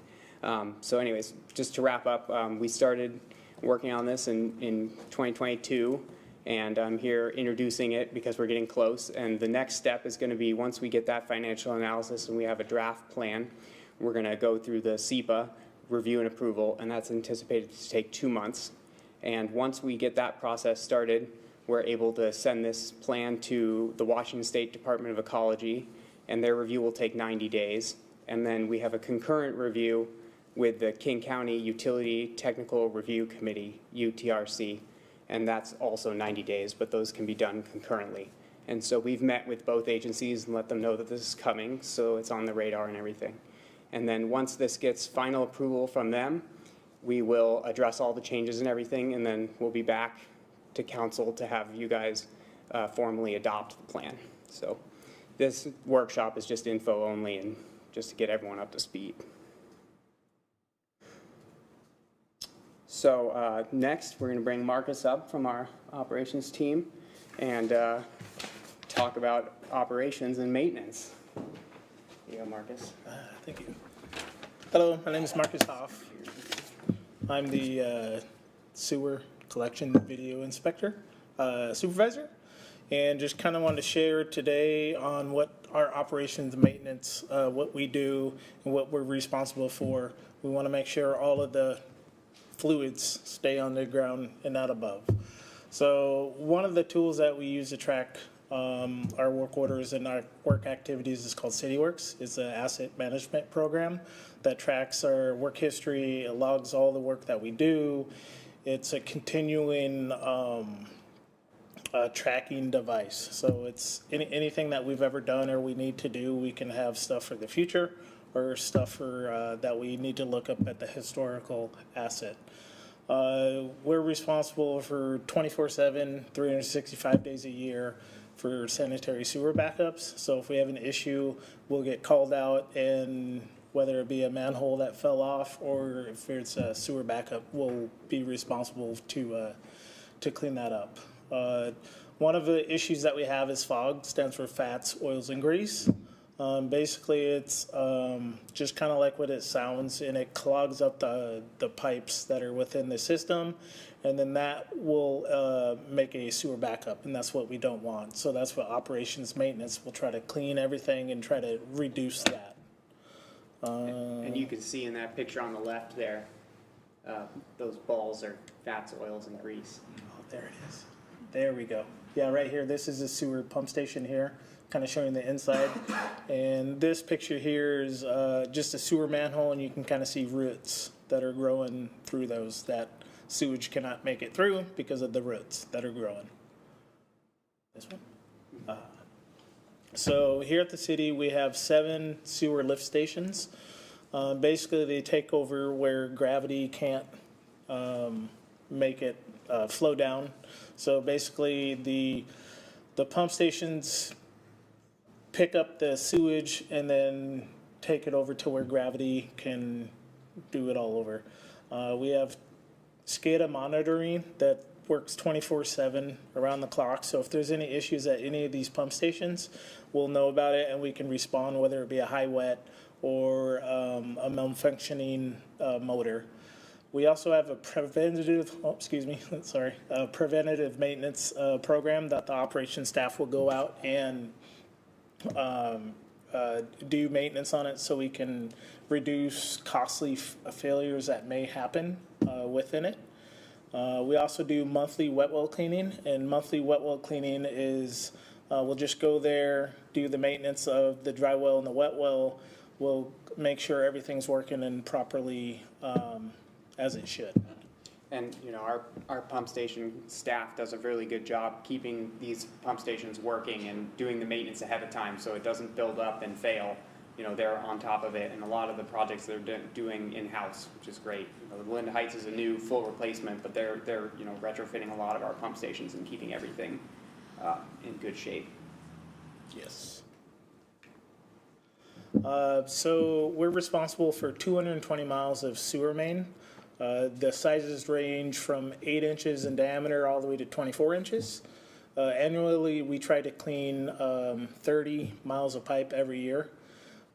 So anyways, just to wrap up, we started working on this in 2022, and I'm here introducing it because we're getting close. And the next step is going to be, once we get that financial analysis and we have a draft plan, we're going to go through the SEPA review and approval, and that's anticipated to take 2 months. And once we get that process started, we're able to send this plan to the Washington State Department of Ecology, and their review will take 90 days. And then we have a concurrent review with the King County Utility Technical Review Committee, UTRC, and that's also 90 days, but those can be done concurrently. And so we've met with both agencies and let them know that this is coming, so it's on the radar and everything. And then once this gets final approval from them, we will address all the changes and everything, and then we'll be back to council to have you guys formally adopt the plan. So this workshop is just info only and just to get everyone up to speed. So next, we're going to bring Marcus up from our operations team and talk about operations and maintenance. Here you go, Marcus. Thank you. Hello, my name is Marcus Hoff. I'm the sewer collection video inspector, supervisor, and just kind of wanted to share today on what our operations and maintenance, what we do and what we're responsible for. We want to make sure all of the fluids stay on the ground and not above. So one of the tools that we use to track our work orders and our work activities is called CityWorks. It's an asset management program that tracks our work history, it logs all the work that we do. It's a continuing tracking device. So it's anything that we've ever done or we need to do, we can have stuff for the future or stuff for that we need to look up at the historical asset. We're responsible for 24/7, 365 days a year for sanitary sewer backups. So if we have an issue, we'll get called out, and whether it be a manhole that fell off or if it's a sewer backup, we'll be responsible to clean that up. One of the issues that we have is FOG, stands for fats, oils, and grease. Basically, it's just kind of like what it sounds, and it clogs up the pipes that are within the system, and then that will make a sewer backup, and that's what we don't want. So that's what operations maintenance will try to clean everything and try to reduce that. And you can see in that picture on the left there, those balls are fats, oils, and grease. Oh, there it is. There we go. Yeah, right here. This is a sewer pump station here, kind of showing the inside. And this picture here is just a sewer manhole, and you can kind of see roots that are growing through those. That sewage cannot make it through because of the roots that are growing. This one? So here at the city, we have 7 sewer lift stations. Basically, they take over where gravity can't make it flow down. So basically, the pump stations pick up the sewage and then take it over to where gravity can do it all over. We have SCADA monitoring that works 24/7 around the clock. So if there's any issues at any of these pump stations, we'll know about it and we can respond, whether it be a high wet or a malfunctioning motor. We also have a preventative maintenance program that the operations staff will go out and do maintenance on it, so we can reduce costly failures that may happen within it. We also do monthly wet well cleaning, and monthly wet well cleaning is we'll just go there, do the maintenance of the dry well and the wet well. We'll make sure everything's working and properly as it should. And you know, our pump station staff does a really good job keeping these pump stations working and doing the maintenance ahead of time, so it doesn't build up and fail. You know, they're on top of it, and a lot of the projects they're doing in-house, which is great. You know, Linda Heights is a new full replacement, but they're you know, retrofitting a lot of our pump stations and keeping everything in good shape. Yes. So we're responsible for 220 miles of sewer main. The sizes range from 8 inches in diameter all the way to 24 inches. Annually, we try to clean 30 miles of pipe every year.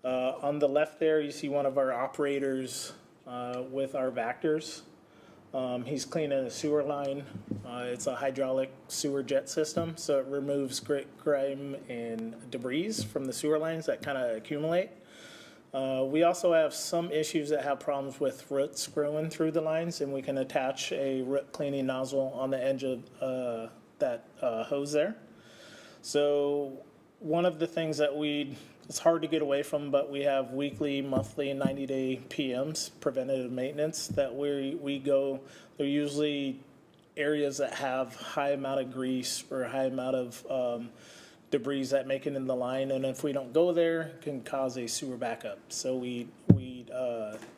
On the left there, you see one of our operators with our Vactors. He's cleaning a sewer line. It's a hydraulic sewer jet system, so it removes grime and debris from the sewer lines that kind of accumulate. We also have some issues that have problems with roots growing through the lines, and we can attach a root cleaning nozzle on the edge of that hose there. So one of the things that it's hard to get away from, but we have weekly, monthly, 90-day PMs, preventative maintenance, that we go. They're usually areas that have high amount of grease or a high amount of debris that make it in the line, and if we don't go there, it can cause a sewer backup. So we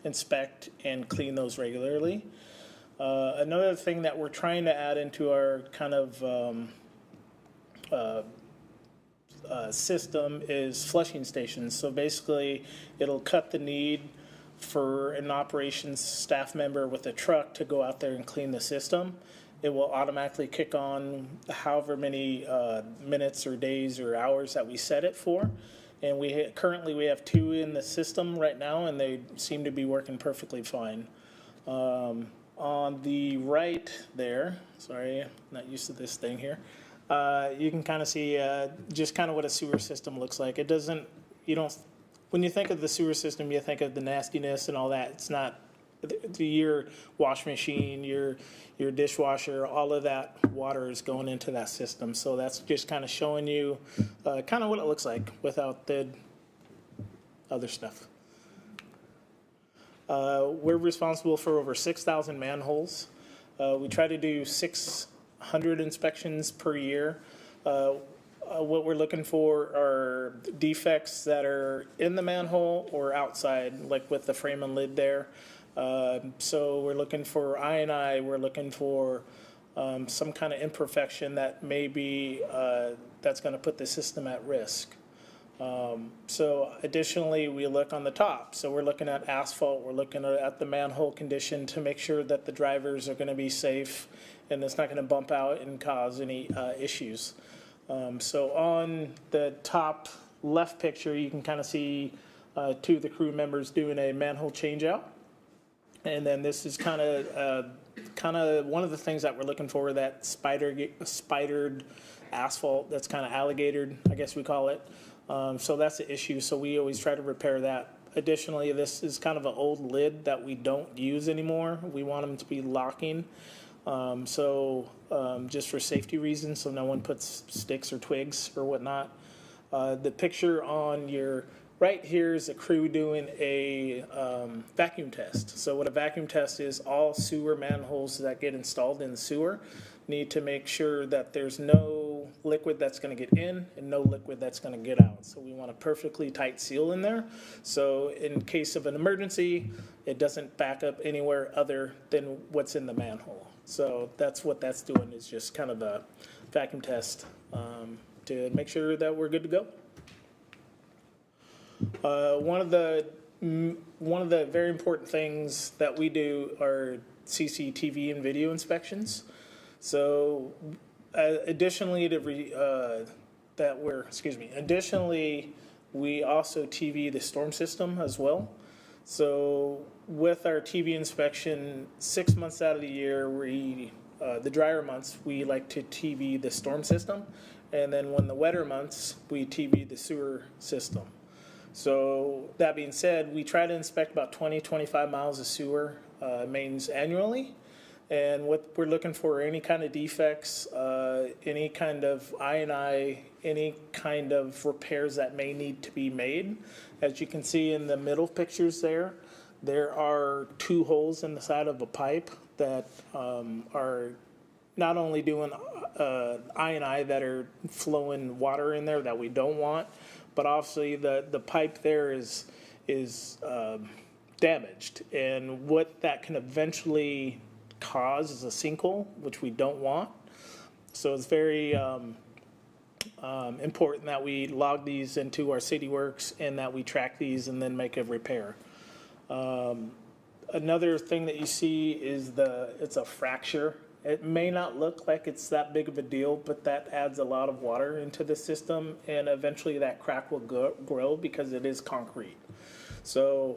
inspect and clean those regularly. Another thing that we're trying to add into our kind of system is flushing stations. So basically, it'll cut the need for an operations staff member with a truck to go out there and clean the system. It will automatically kick on however many minutes or days or hours that we set it for. And currently we have 2 in the system right now, and they seem to be working perfectly fine. On the right there, sorry, I'm not used to this thing here. You can kind of see just kind of what a sewer system looks like. It doesn't, when you think of the sewer system, you think of the nastiness and all that. It's not, your wash machine, your dishwasher, all of that water is going into that system. So that's just kind of showing you kind of what it looks like without the other stuff. We're responsible for over 6,000 manholes. We try to do 600 inspections per year. What we're looking for are defects that are in the manhole or outside, like with the frame and lid there. So we're looking for I&I, we're looking for some kind of imperfection that may be, that's going to put the system at risk. So additionally, we look on the top. So we're looking at asphalt, we're looking at the manhole condition to make sure that the drivers are going to be safe and it's not going to bump out and cause any issues. So on the top left picture, you can kind of see two of the crew members doing a manhole changeout. And then this is kind of one of the things that we're looking for, that spidered asphalt that's kind of alligatored, I guess we call it. So that's the issue. So we always try to repair that. Additionally, this is kind of an old lid that we don't use anymore. We want them to be locking. Just for safety reasons, so no one puts sticks or twigs or whatnot. The picture on your right here is a crew doing a vacuum test. So what a vacuum test is, all sewer manholes that get installed in the sewer need to make sure that there's no liquid that's going to get in and no liquid that's going to get out. So we want a perfectly tight seal in there. So in case of an emergency, it doesn't back up anywhere other than what's in the manhole. So that's what that's doing, is just kind of a vacuum test to make sure that we're good to go. One of the very important things that we do are CCTV and video inspections. So additionally, we also TV the storm system as well. So with our TV inspection, 6 months out of the year, the drier months, we like to TV the storm system. And then when the wetter months, we TV the sewer system. So that being said, we try to inspect about 20-25 miles of sewer mains annually. And what we're looking for are any kind of defects, any kind of I&I, any kind of repairs that may need to be made. As you can see in the middle pictures there are 2 holes in the side of a pipe that are not only doing I&I that are flowing water in there that we don't want, but obviously the pipe there is damaged. And what that can eventually cause is a sinkhole, which we don't want. So it's very important that we log these into our city works and that we track these and then make a repair. Another thing that you see is it's a fracture. It may not look like it's that big of a deal, but that adds a lot of water into the system, and eventually that crack will grow because it is concrete. So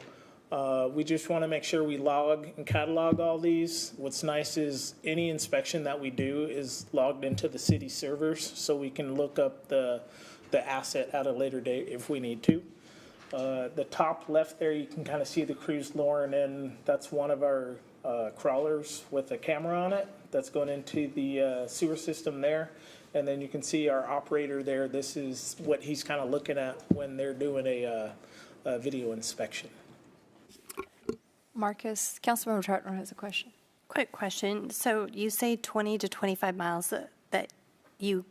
we just want to make sure we log and catalog all these. What's nice is any inspection that we do is logged into the city servers, so we can look up the asset at a later date if we need to. The top left there, you can kind of see the crews lowering in. That's one of our crawlers with a camera on it that's going into the sewer system there. And then you can see our operator there. This is what he's kind of looking at when they're doing a video inspection. Marcus, Councilmember Troutner has a question. Quick question. So you say 20 to 25 miles that you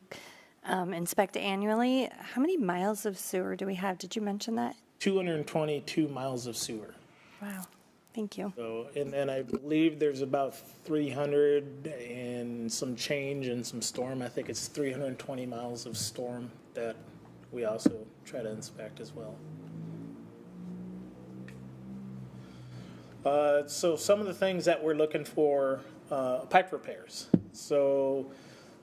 inspect annually. How many miles of sewer do we have? Did you mention that? 222 miles of sewer. Wow. Thank you. So, and then I believe there's about 300 and some change and some storm. I think it's 320 miles of storm that we also try to inspect as well. So some of the things that we're looking for, pipe repairs. So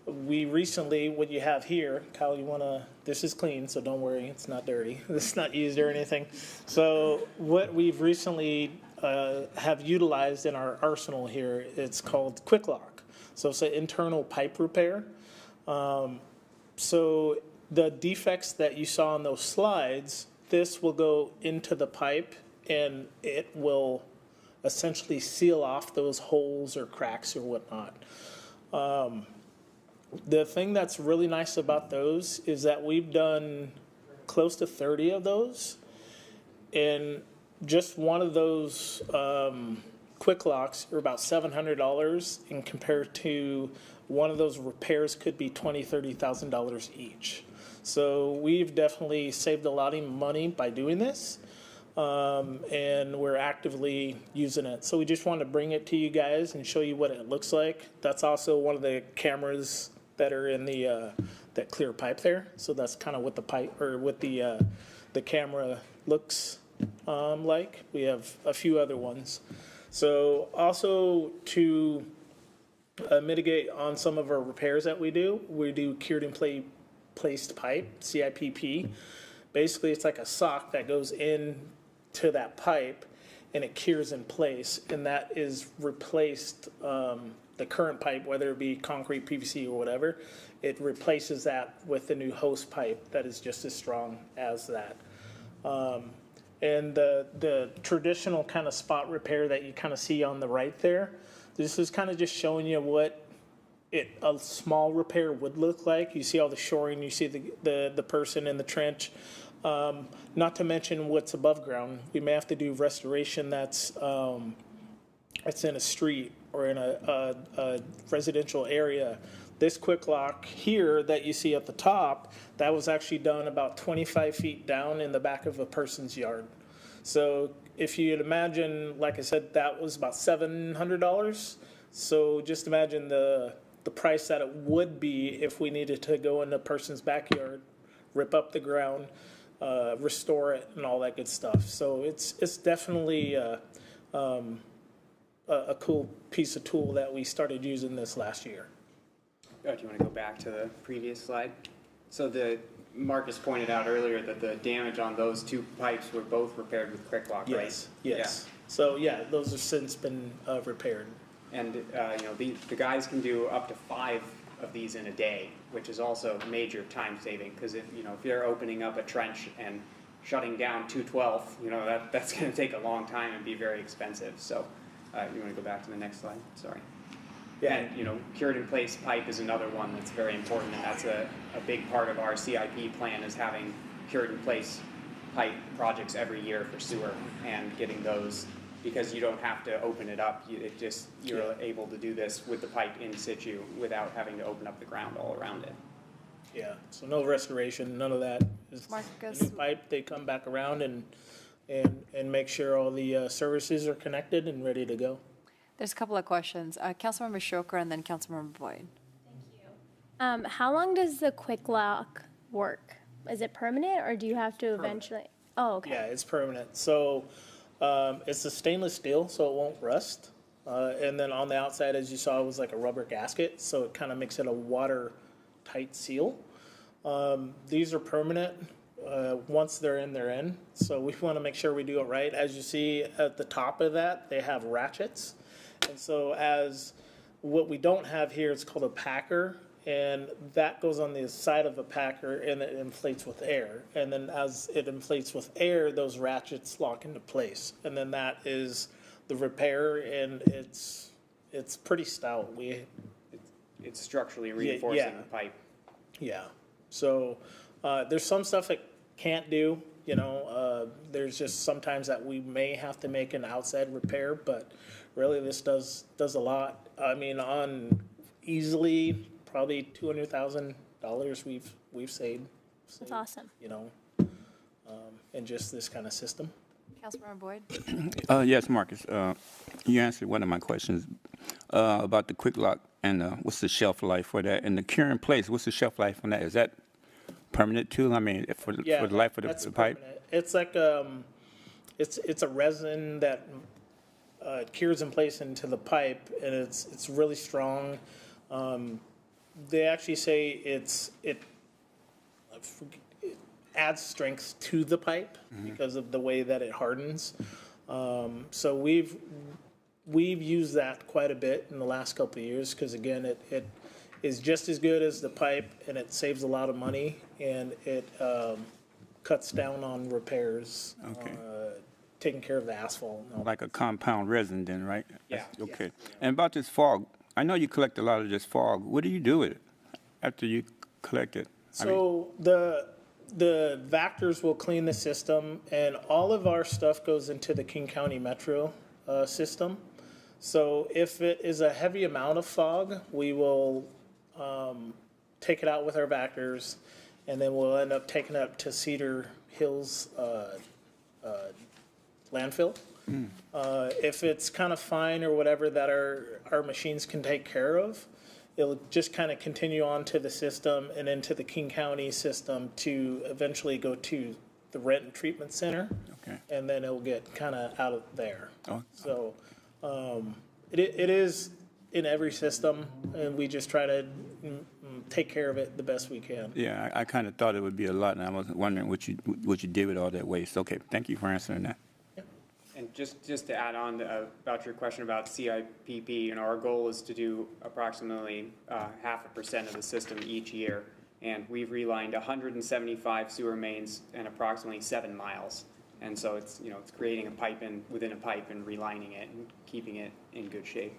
we recently, what you have here, Kyle, this is clean, so don't worry, it's not dirty. It's not used or anything. So what we've recently have utilized in our arsenal here, it's called Quick Lock. So it's an internal pipe repair. So the defects that you saw on those slides, this will go into the pipe and it will essentially seal off those holes or cracks or whatnot. The thing that's really nice about those is that we've done close to 30 of those, and just one of those quick locks are about $700, and compared to one of those repairs could be $20,000, $30,000 each. So we've definitely saved a lot of money by doing this. And we're actively using it. So we just want to bring it to you guys and show you what it looks like. That's also one of the cameras that are in that clear pipe there. So that's kind of what the pipe or what the camera looks like. We have a few other ones. So also to mitigate on some of our repairs that we do cured and placed pipe, CIPP. basically it's like a sock that goes in to that pipe and it cures in place, and that is replaced, the current pipe, whether it be concrete, PVC, or whatever, it replaces that with the new hose pipe that is just as strong as that. And the traditional kind of spot repair that you kind of see on the right there, this is kind of just showing you what a small repair would look like. You see all the shoring, you see the person in the trench. Not to mention what's above ground. We may have to do restoration that's in a street or in a residential area. This quick lock here that you see at the top, that was actually done about 25 feet down in the back of a person's yard. So if you'd imagine, like I said, that was about $700. So just imagine the price that it would be if we needed to go in a person's backyard, rip up the ground, restore it, and all that good stuff. So it's definitely a cool piece of tool that we started using this last year. Oh, do you want to go back to the previous slide? So Marcus pointed out earlier that the damage on those two pipes were both repaired with Quick Lock, right? Yes, yes. Yeah. So yeah, those have since been repaired. And the guys can do up to 5 of these in a day, which is also major time saving, because if you're opening up a trench and shutting down 212, that's going to take a long time and be very expensive. So you want to go back to the next slide? Sorry. Yeah. And cured in place pipe is another one that's very important, and that's a big part of our CIP plan, is having cured in place pipe projects every year for sewer and getting those, because you don't have to open it up. You're able to do this with the pipe in situ without having to open up the ground all around it. Yeah, so no restoration, none of that. It's Marcus. a new pipe, they come back around and make sure all the services are connected and ready to go. There's a couple of questions. Councilmember Shoker and then Councilmember Boyd. How long does the quick lock work? Is it permanent, or do you have to eventually? Oh, okay. Yeah, it's permanent. So it's a stainless steel, so it won't rust. And then on the outside, as you saw, it was like a rubber gasket, so it kind of makes it a watertight seal. These are permanent. Once they're in, they're in. So we want to make sure we do it right. As you see at the top of that, they have ratchets. And so as what we don't have here, it's called a packer, and that goes on the side of a packer and it inflates with air. And then as it inflates with air, those ratchets lock into place. And then that is the repair, and it's pretty stout. It's structurally reinforcing the pipe. Yeah. So there's some stuff it can't do. There's just sometimes that we may have to make an outside repair, but really this does a lot. I mean, on easily probably $200,000 we've saved. That's awesome. In just this kind of system. Councilmember Boyd. Yes, Marcus. You answered one of my questions about the quick lock and what's the shelf life for that, and the cure in place. What's the shelf life on that? Is that permanent too? I mean, for the life of the pipe. Permanent. It's like it's a resin that cures in place into the pipe, and it's really strong. They actually say it adds strength to the pipe because of the way that it hardens. So we've used that quite a bit in the last couple of years, because again, it is just as good as the pipe, and it saves a lot of money, and it cuts down on repairs, taking care of the asphalt. Like a compound resin then, right? Yeah. Okay. And about this fog, I know you collect a lot of this fog. What do you do with it after you collect it? So the Vactors will clean the system, and all of our stuff goes into the King County Metro system. So if it is a heavy amount of fog, we will take it out with our Vactors, and then we'll end up taking it up to Cedar Hills landfill. If it's kind of fine or whatever that our machines can take care of, it'll just kind of continue on to the system and into the King County system to eventually go to the Renton Treatment Center. Okay. And then it'll get kind of out of there. Oh. So it is in every system, and we just try to take care of it the best we can. Yeah, I kind of thought it would be a lot, and I was wondering what you did with all that waste. Okay, thank you for answering that. And just to add on about your question about CIPP, you know, our goal is to do approximately 0.5% of the system each year. And we've relined 175 sewer mains and approximately 7 miles. And so it's, you know, it's creating a pipe within a pipe and relining it and keeping it in good shape.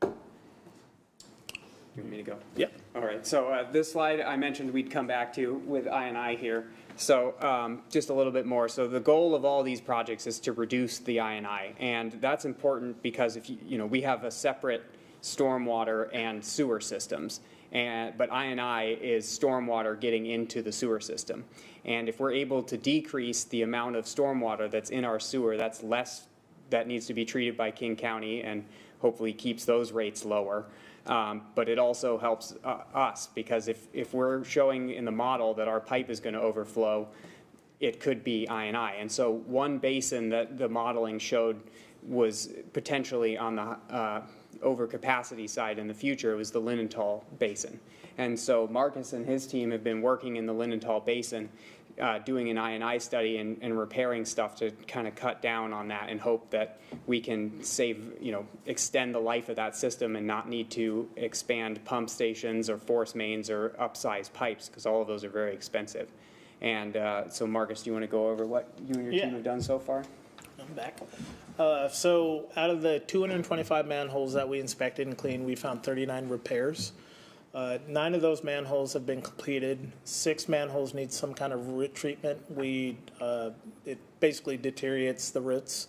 You want me to go? Yep. All right, so this slide I mentioned we'd come back to with I&I here. So just a little bit more. So the goal of all these projects is to reduce the I&I, and that's important because if you know, we have a separate stormwater and sewer systems, but I&I is stormwater getting into the sewer system. And if we're able to decrease the amount of stormwater that's in our sewer, that's less that needs to be treated by King County and hopefully keeps those rates lower. But it also helps us because if we're showing in the model that our pipe is going to overflow, it could be I&I. And so one basin that the modeling showed was potentially on the overcapacity side in the future. It was the Linenthal Basin. And so Marcus and his team have been working in the Linenthal Basin doing an I&I study and repairing stuff to kind of cut down on that and hope that we can save, you know, extend the life of that system and not need to expand pump stations or force mains or upsize pipes because all of those are very expensive. And so Marcus, do you want to go over what you and your team have done so far? I'm back. So out of the 225 manholes that we inspected and cleaned, we found 39 repairs. 9 of those manholes have been completed. 6 manholes need some kind of root treatment. It basically deteriorates the roots.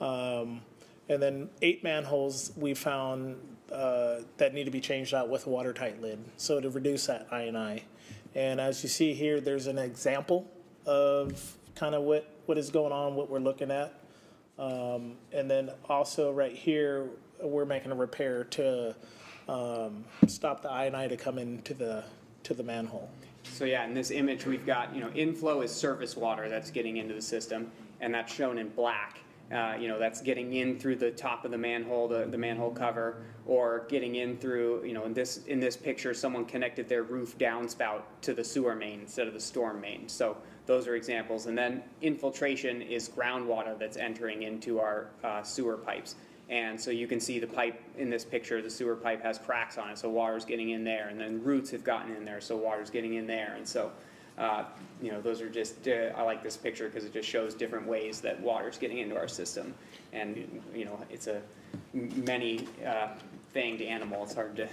And then 8 manholes we found that need to be changed out with a watertight lid, so to reduce that I&I. And as you see here, there's an example of kind of what is going on, what we're looking at. And then also right here, we're making a repair to stop the I&I to come into the manhole. So yeah, in this image we've got, you know, inflow is surface water that's getting into the system, and that's shown in black. You know, that's getting in through the top of the manhole, the manhole cover, or getting in through, you know, in this picture, someone connected their roof downspout to the sewer main instead of the storm main. So those are examples. And then infiltration is groundwater that's entering into our sewer pipes. And so you can see the pipe in this picture, the sewer pipe has cracks on it, so water's getting in there. And then roots have gotten in there, so water's getting in there. And so, you know, those are just, I like this picture because it just shows different ways that water's getting into our system. And, you know, it's a many-thinged animal. It's hard to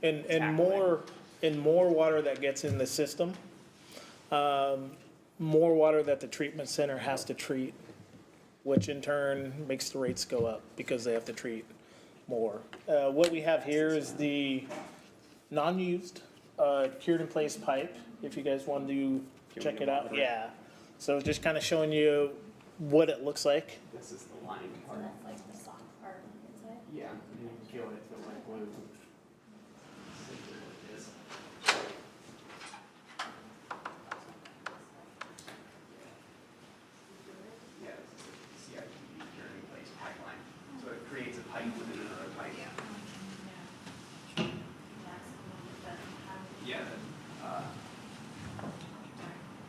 And more water that gets in the system, more water that the treatment center has to treat, which in turn makes the rates go up because they have to treat more. What we have here is the non-used cured in place pipe, if you guys want to check it out. Yeah. So just kind of showing you what it looks like. This is the line part. Like the soft part inside? Yeah, you can feel it feel like glue. Yeah, this is the CIPP cured in place pipeline. So it creates a pipe within another pipe. Yeah.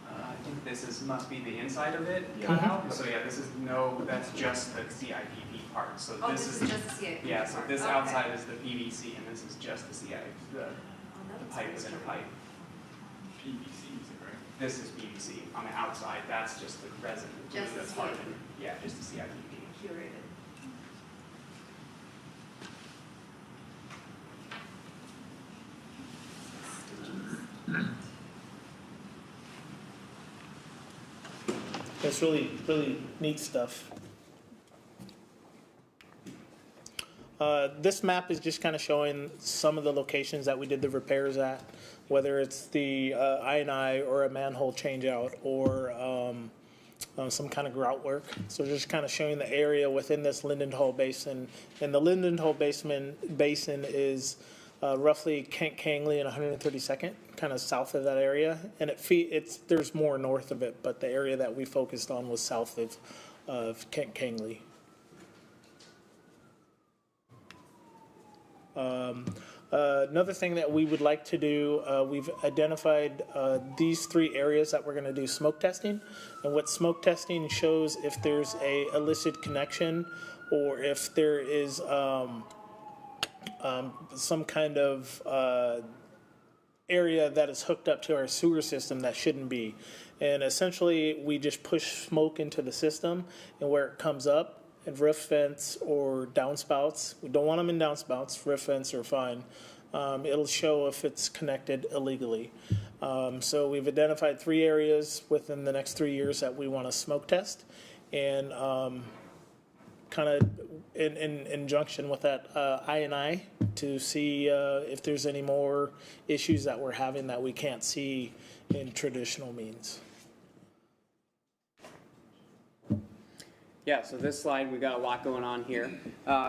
I think this must be the inside of it cut out. So yeah, that's just the CIPP part. So this is just the CIPP. Yeah, so this outside is the PVC, and this is just the CIPP. The pipe within a pipe. PVC, is it right? This is PVC on the outside. That's just the resin. Just the that's hardened. Yeah, just the CIPP. Curated. It's really, really neat stuff. This map is just kind of showing some of the locations that we did the repairs at, whether it's the I&I or a manhole changeout or some kind of grout work. So just kind of showing the area within this Linenthal Basin. And the Linenthal Basin is roughly Kent Kangley and 132nd, kind of south of that area. And there's more north of it, but the area that we focused on was south of Kent Kangley. Another thing that we would like to do, we've identified these 3 areas that we're going to do smoke testing. And what smoke testing shows if there's a illicit connection or if there is some kind of area that is hooked up to our sewer system that shouldn't be. And essentially, we just push smoke into the system, and where it comes up, and roof vents or downspouts, we don't want them in downspouts, roof vents are fine. It'll show if it's connected illegally. So we've identified 3 areas within the next 3 years that we want to smoke test, and kind of in junction with that I&I to see if there's any more issues that we're having that we can't see in traditional means. Yeah, so this slide, we've got a lot going on here.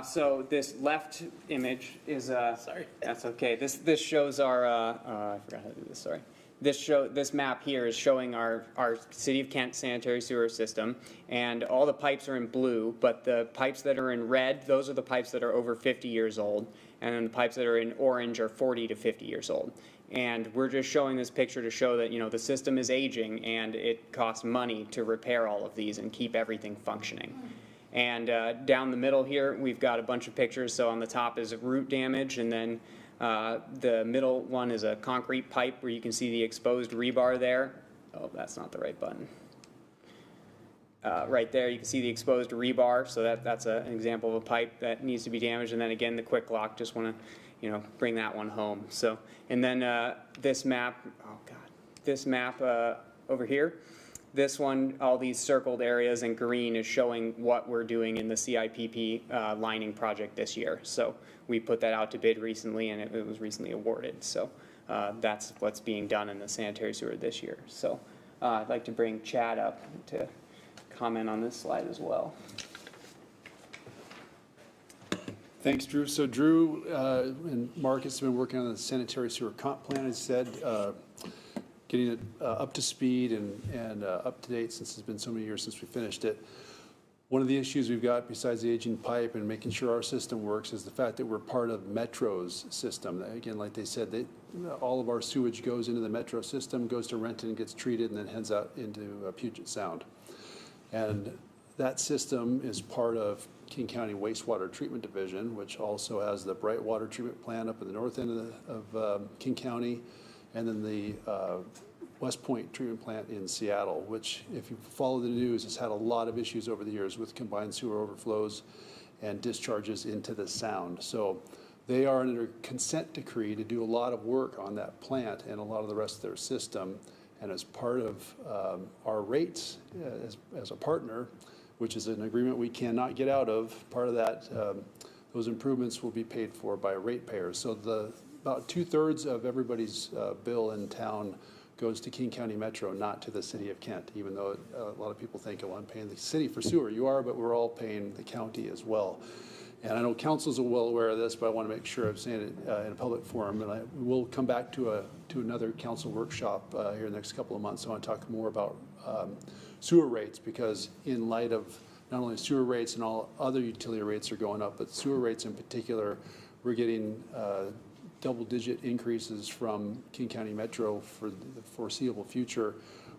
So this left image is, sorry, that's okay. This shows our, I forgot how to do this, sorry. This map here is showing our City of Kent sanitary sewer system, and all the pipes are in blue, but the pipes that are in red, those are the pipes that are over 50 years old, and then the pipes that are in orange are 40 to 50 years old. And we're just showing this picture to show that, you know, the system is aging and it costs money to repair all of these and keep everything functioning. And down the middle here, we've got a bunch of pictures. So on the top is root damage, and then the middle one is a concrete pipe where you can see the exposed rebar there. Oh, that's not the right button. Right there, you can see the exposed rebar. So that's an example of a pipe that needs to be damaged. And then again, the quick lock, just want to, you know, bring that one home. So, and then this map, oh God, this map over here, this one, all these circled areas in green is showing what we're doing in the CIPP lining project this year. So we put that out to bid recently, and it was recently awarded. So that's what's being done in the sanitary sewer this year. So I'd like to bring Chad up to comment on this slide as well. Thanks, Drew. So Drew and Marcus have been working on the sanitary sewer comp plan, as said, getting it up to speed and up to date since it's been so many years since we finished it. One of the issues we've got, besides the aging pipe and making sure our system works, is the fact that we're part of Metro's system. Again, like they said, all of our sewage goes into the Metro system, goes to Renton, gets treated, and then heads out into Puget Sound. And that system is part of King County Wastewater Treatment Division, which also has the Brightwater Treatment Plant up in the north end of King County, and then the West Point Treatment Plant in Seattle, which, if you follow the news, has had a lot of issues over the years with combined sewer overflows and discharges into the Sound. So they are under consent decree to do a lot of work on that plant and a lot of the rest of their system. And as part of our rates as a partner, which is an agreement we cannot get out of, part of that, those improvements will be paid for by ratepayers. So about 2/3 of everybody's bill in town goes to King County Metro, not to the City of Kent, even though a lot of people think, oh, I'm paying the city for sewer. You are, but we're all paying the county as well. And I know councils are well aware of this, but I want to make sure I'm saying it in a public forum. And we'll come back to another council workshop here in the next couple of months. I want to talk more about sewer rates, because in light of not only sewer rates and all other utility rates are going up, but sewer rates in particular, we're getting double-digit increases from King County Metro for the foreseeable future,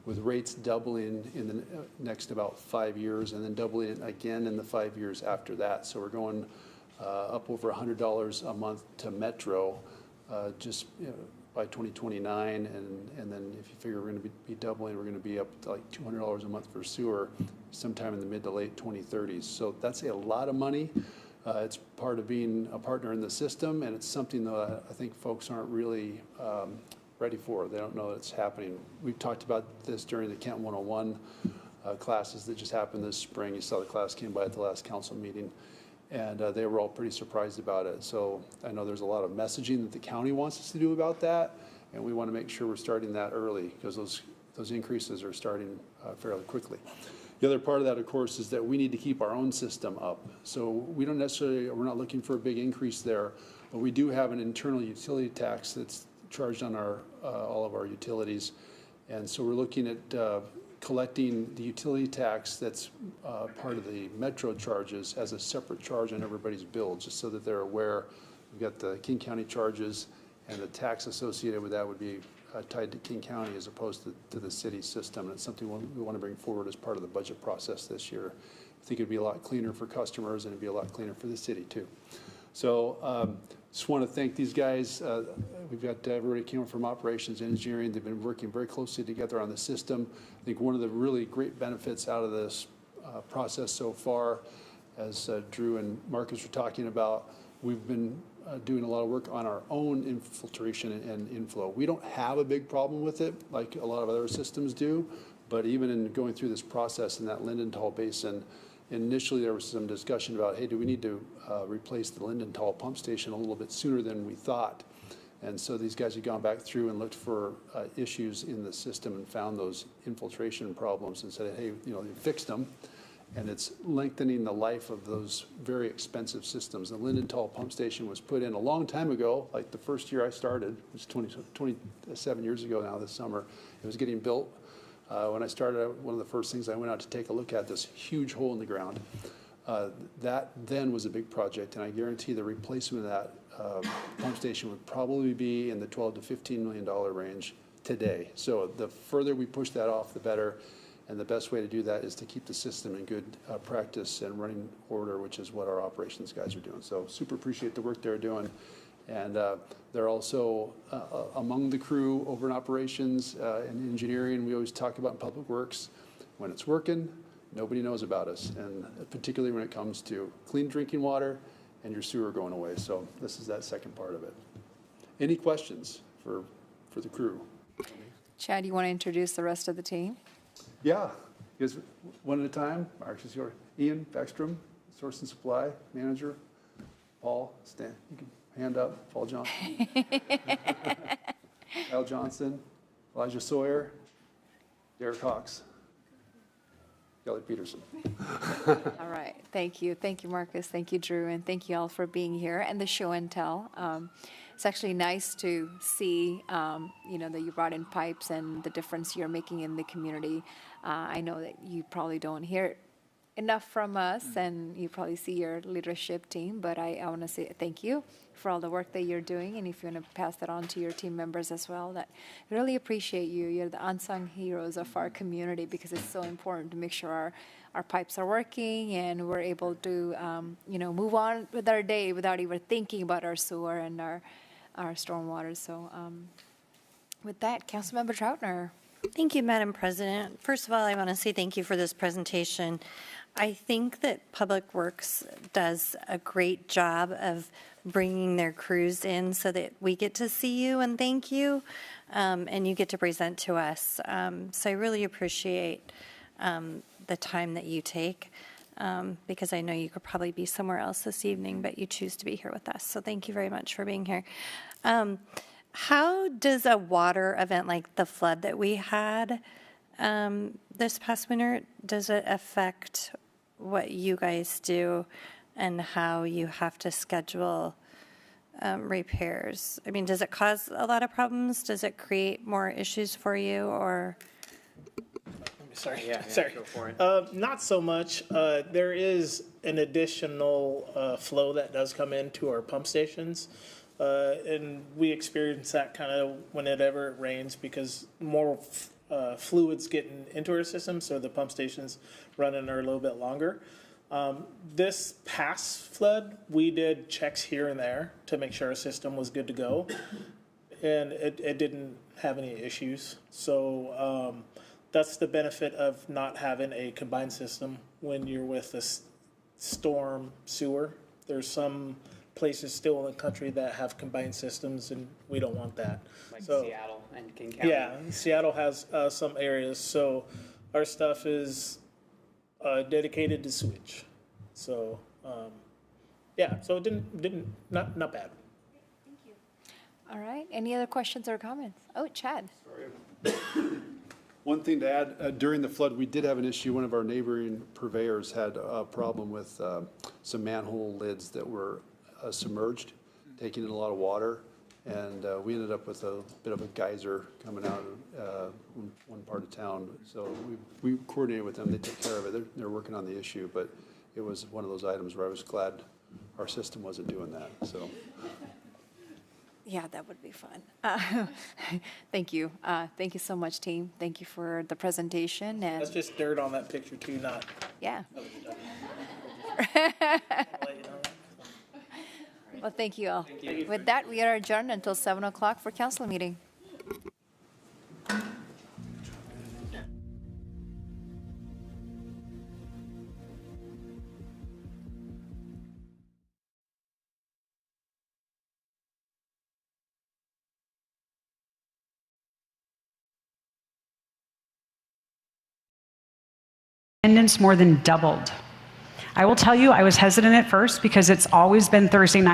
with rates doubling in the next about 5 years and then doubling again in the 5 years after that. So we're going up over $100 a month to Metro just by 2029. And then if you figure we're going to be doubling, we're going to be up to like $200 a month for sewer sometime in the mid to late 2030s. So that's a lot of money. It's part of being a partner in the system, and it's something that I think folks aren't really ready for. They don't know that it's happening. We've talked about this during the Kent 101 classes that just happened this spring. You saw the class came by at the last council meeting, and they were all pretty surprised about it. So I know there's a lot of messaging that the county wants us to do about that, and we want to make sure we're starting that early, because those increases are starting fairly quickly. The other part of that, of course, is that we need to keep our own system up. So we're not looking for a big increase there, but we do have an internal utility tax that's charged on all of our utilities. And so we're looking at collecting the utility tax that's part of the Metro charges as a separate charge on everybody's bill, just so that they're aware We've got the King County charges, and the tax associated with that would be tied to King County as opposed to the city system. And it's something we want to bring forward as part of the budget process this year. I think it'd be a lot cleaner for customers, and it'd be a lot cleaner for the city too. So just want to thank these guys. We've got everybody came from operations, engineering. They've been working very closely together on the system. I think one of the really great benefits out of this process so far, as Drew and Marcus were talking about, we've been doing a lot of work on our own infiltration and inflow. We don't have a big problem with it like a lot of other systems do, but even in going through this process in that Lindenthal Basin, initially there was some discussion about, hey, do we need to replace the Lindenthal pump station a little bit sooner than we thought? And so these guys had gone back through and looked for issues in the system and found those infiltration problems and said, hey, you know, they fixed them. And it's lengthening the life of those very expensive systems. The Lindenthal pump station was put in a long time ago, like the first year I started, it was 27 years ago now this summer. It was getting built. When I started, one of the first things I went out to take a look at, this huge hole in the ground. That then was a big project, and I guarantee the replacement of that pump station would probably be in the $12 to $15 million range today. So the further we push that off, the better. And the best way to do that is to keep the system in good practice and running order, which is what our operations guys are doing. So super appreciate the work they're doing. And they're also among the crew over in operations and engineering. We always talk about in public works, when it's working, nobody knows about us. And particularly when it comes to clean drinking water and your sewer going away. So this is that second part of it. Any questions for the crew? Chad, you want to introduce the rest of the team? Yeah, you guys, one at a time. Marcus, yours. Ian Beckstrom, Source and Supply Manager. Paul, Stan, you can hand up. Paul Johnson. Kyle Johnson, Elijah Sawyer, Derek Hawks, Kelly Peterson. All right, thank you. Thank you, Marcus. Thank you, Drew, and thank you all for being here and the show and tell. It's actually nice to see, you know, that you brought in pipes and the difference you're making in the community. I know that you probably don't hear it enough from us, and you probably see your leadership team, but I want to say thank you for all the work that you're doing, and if you want to pass that on to your team members as well, that really appreciate you. You're the unsung heroes of our community because it's so important to make sure our pipes are working and we're able to, you know, move on with our day without even thinking about our sewer and our stormwater. So with that, Councilmember Troutner. Thank you, Madam President. First of all, I want to say thank you for this presentation. I think that Public Works does a great job of bringing their crews in so that we get to see you and thank you, and you get to present to us. So I really appreciate the time that you take, because I know you could probably be somewhere else this evening, but you choose to be here with us. So thank you very much for being here. How does a water event like the flood that we had this past winter, does it affect what you guys do and how you have to schedule repairs? I mean, does it cause a lot of problems? Does it create more issues for you, or? Sorry, Yeah, sorry. go for it. Not so much. There is an additional flow that does come into our pump stations. And we experience that kind of whenever it rains because more fluids getting into our system, so the pump stations running are a little bit longer. This past flood, we did checks here and there to make sure our system was good to go, and it didn't have any issues. So that's the benefit of not having a combined system when you're with a storm sewer. There's some places still in the country that have combined systems, and we don't want that. Like so, Seattle and King County. Yeah, Seattle has some areas, so our stuff is dedicated to sewage. So, yeah, so it not bad. Thank you. All right, any other questions or comments? Oh, Chad. One thing to add, during the flood, we did have an issue. One of our neighboring purveyors had a problem with some manhole lids that were submerged, taking in a lot of water. And we ended up with a bit of a geyser coming out of one part of town. So we coordinated with them. They took care of it. They're working on the issue. But it was one of those items where I was glad our system wasn't doing that. So Yeah, that would be fun. Thank you. Thank you so much, team. Thank you for the presentation. And That's just dirt on that picture too, not. yeah. Well, thank you all. With that, we are adjourned until 7 o'clock for council meeting. Attendance more than doubled. I will tell you, I was hesitant at first because it's always been Thursday night.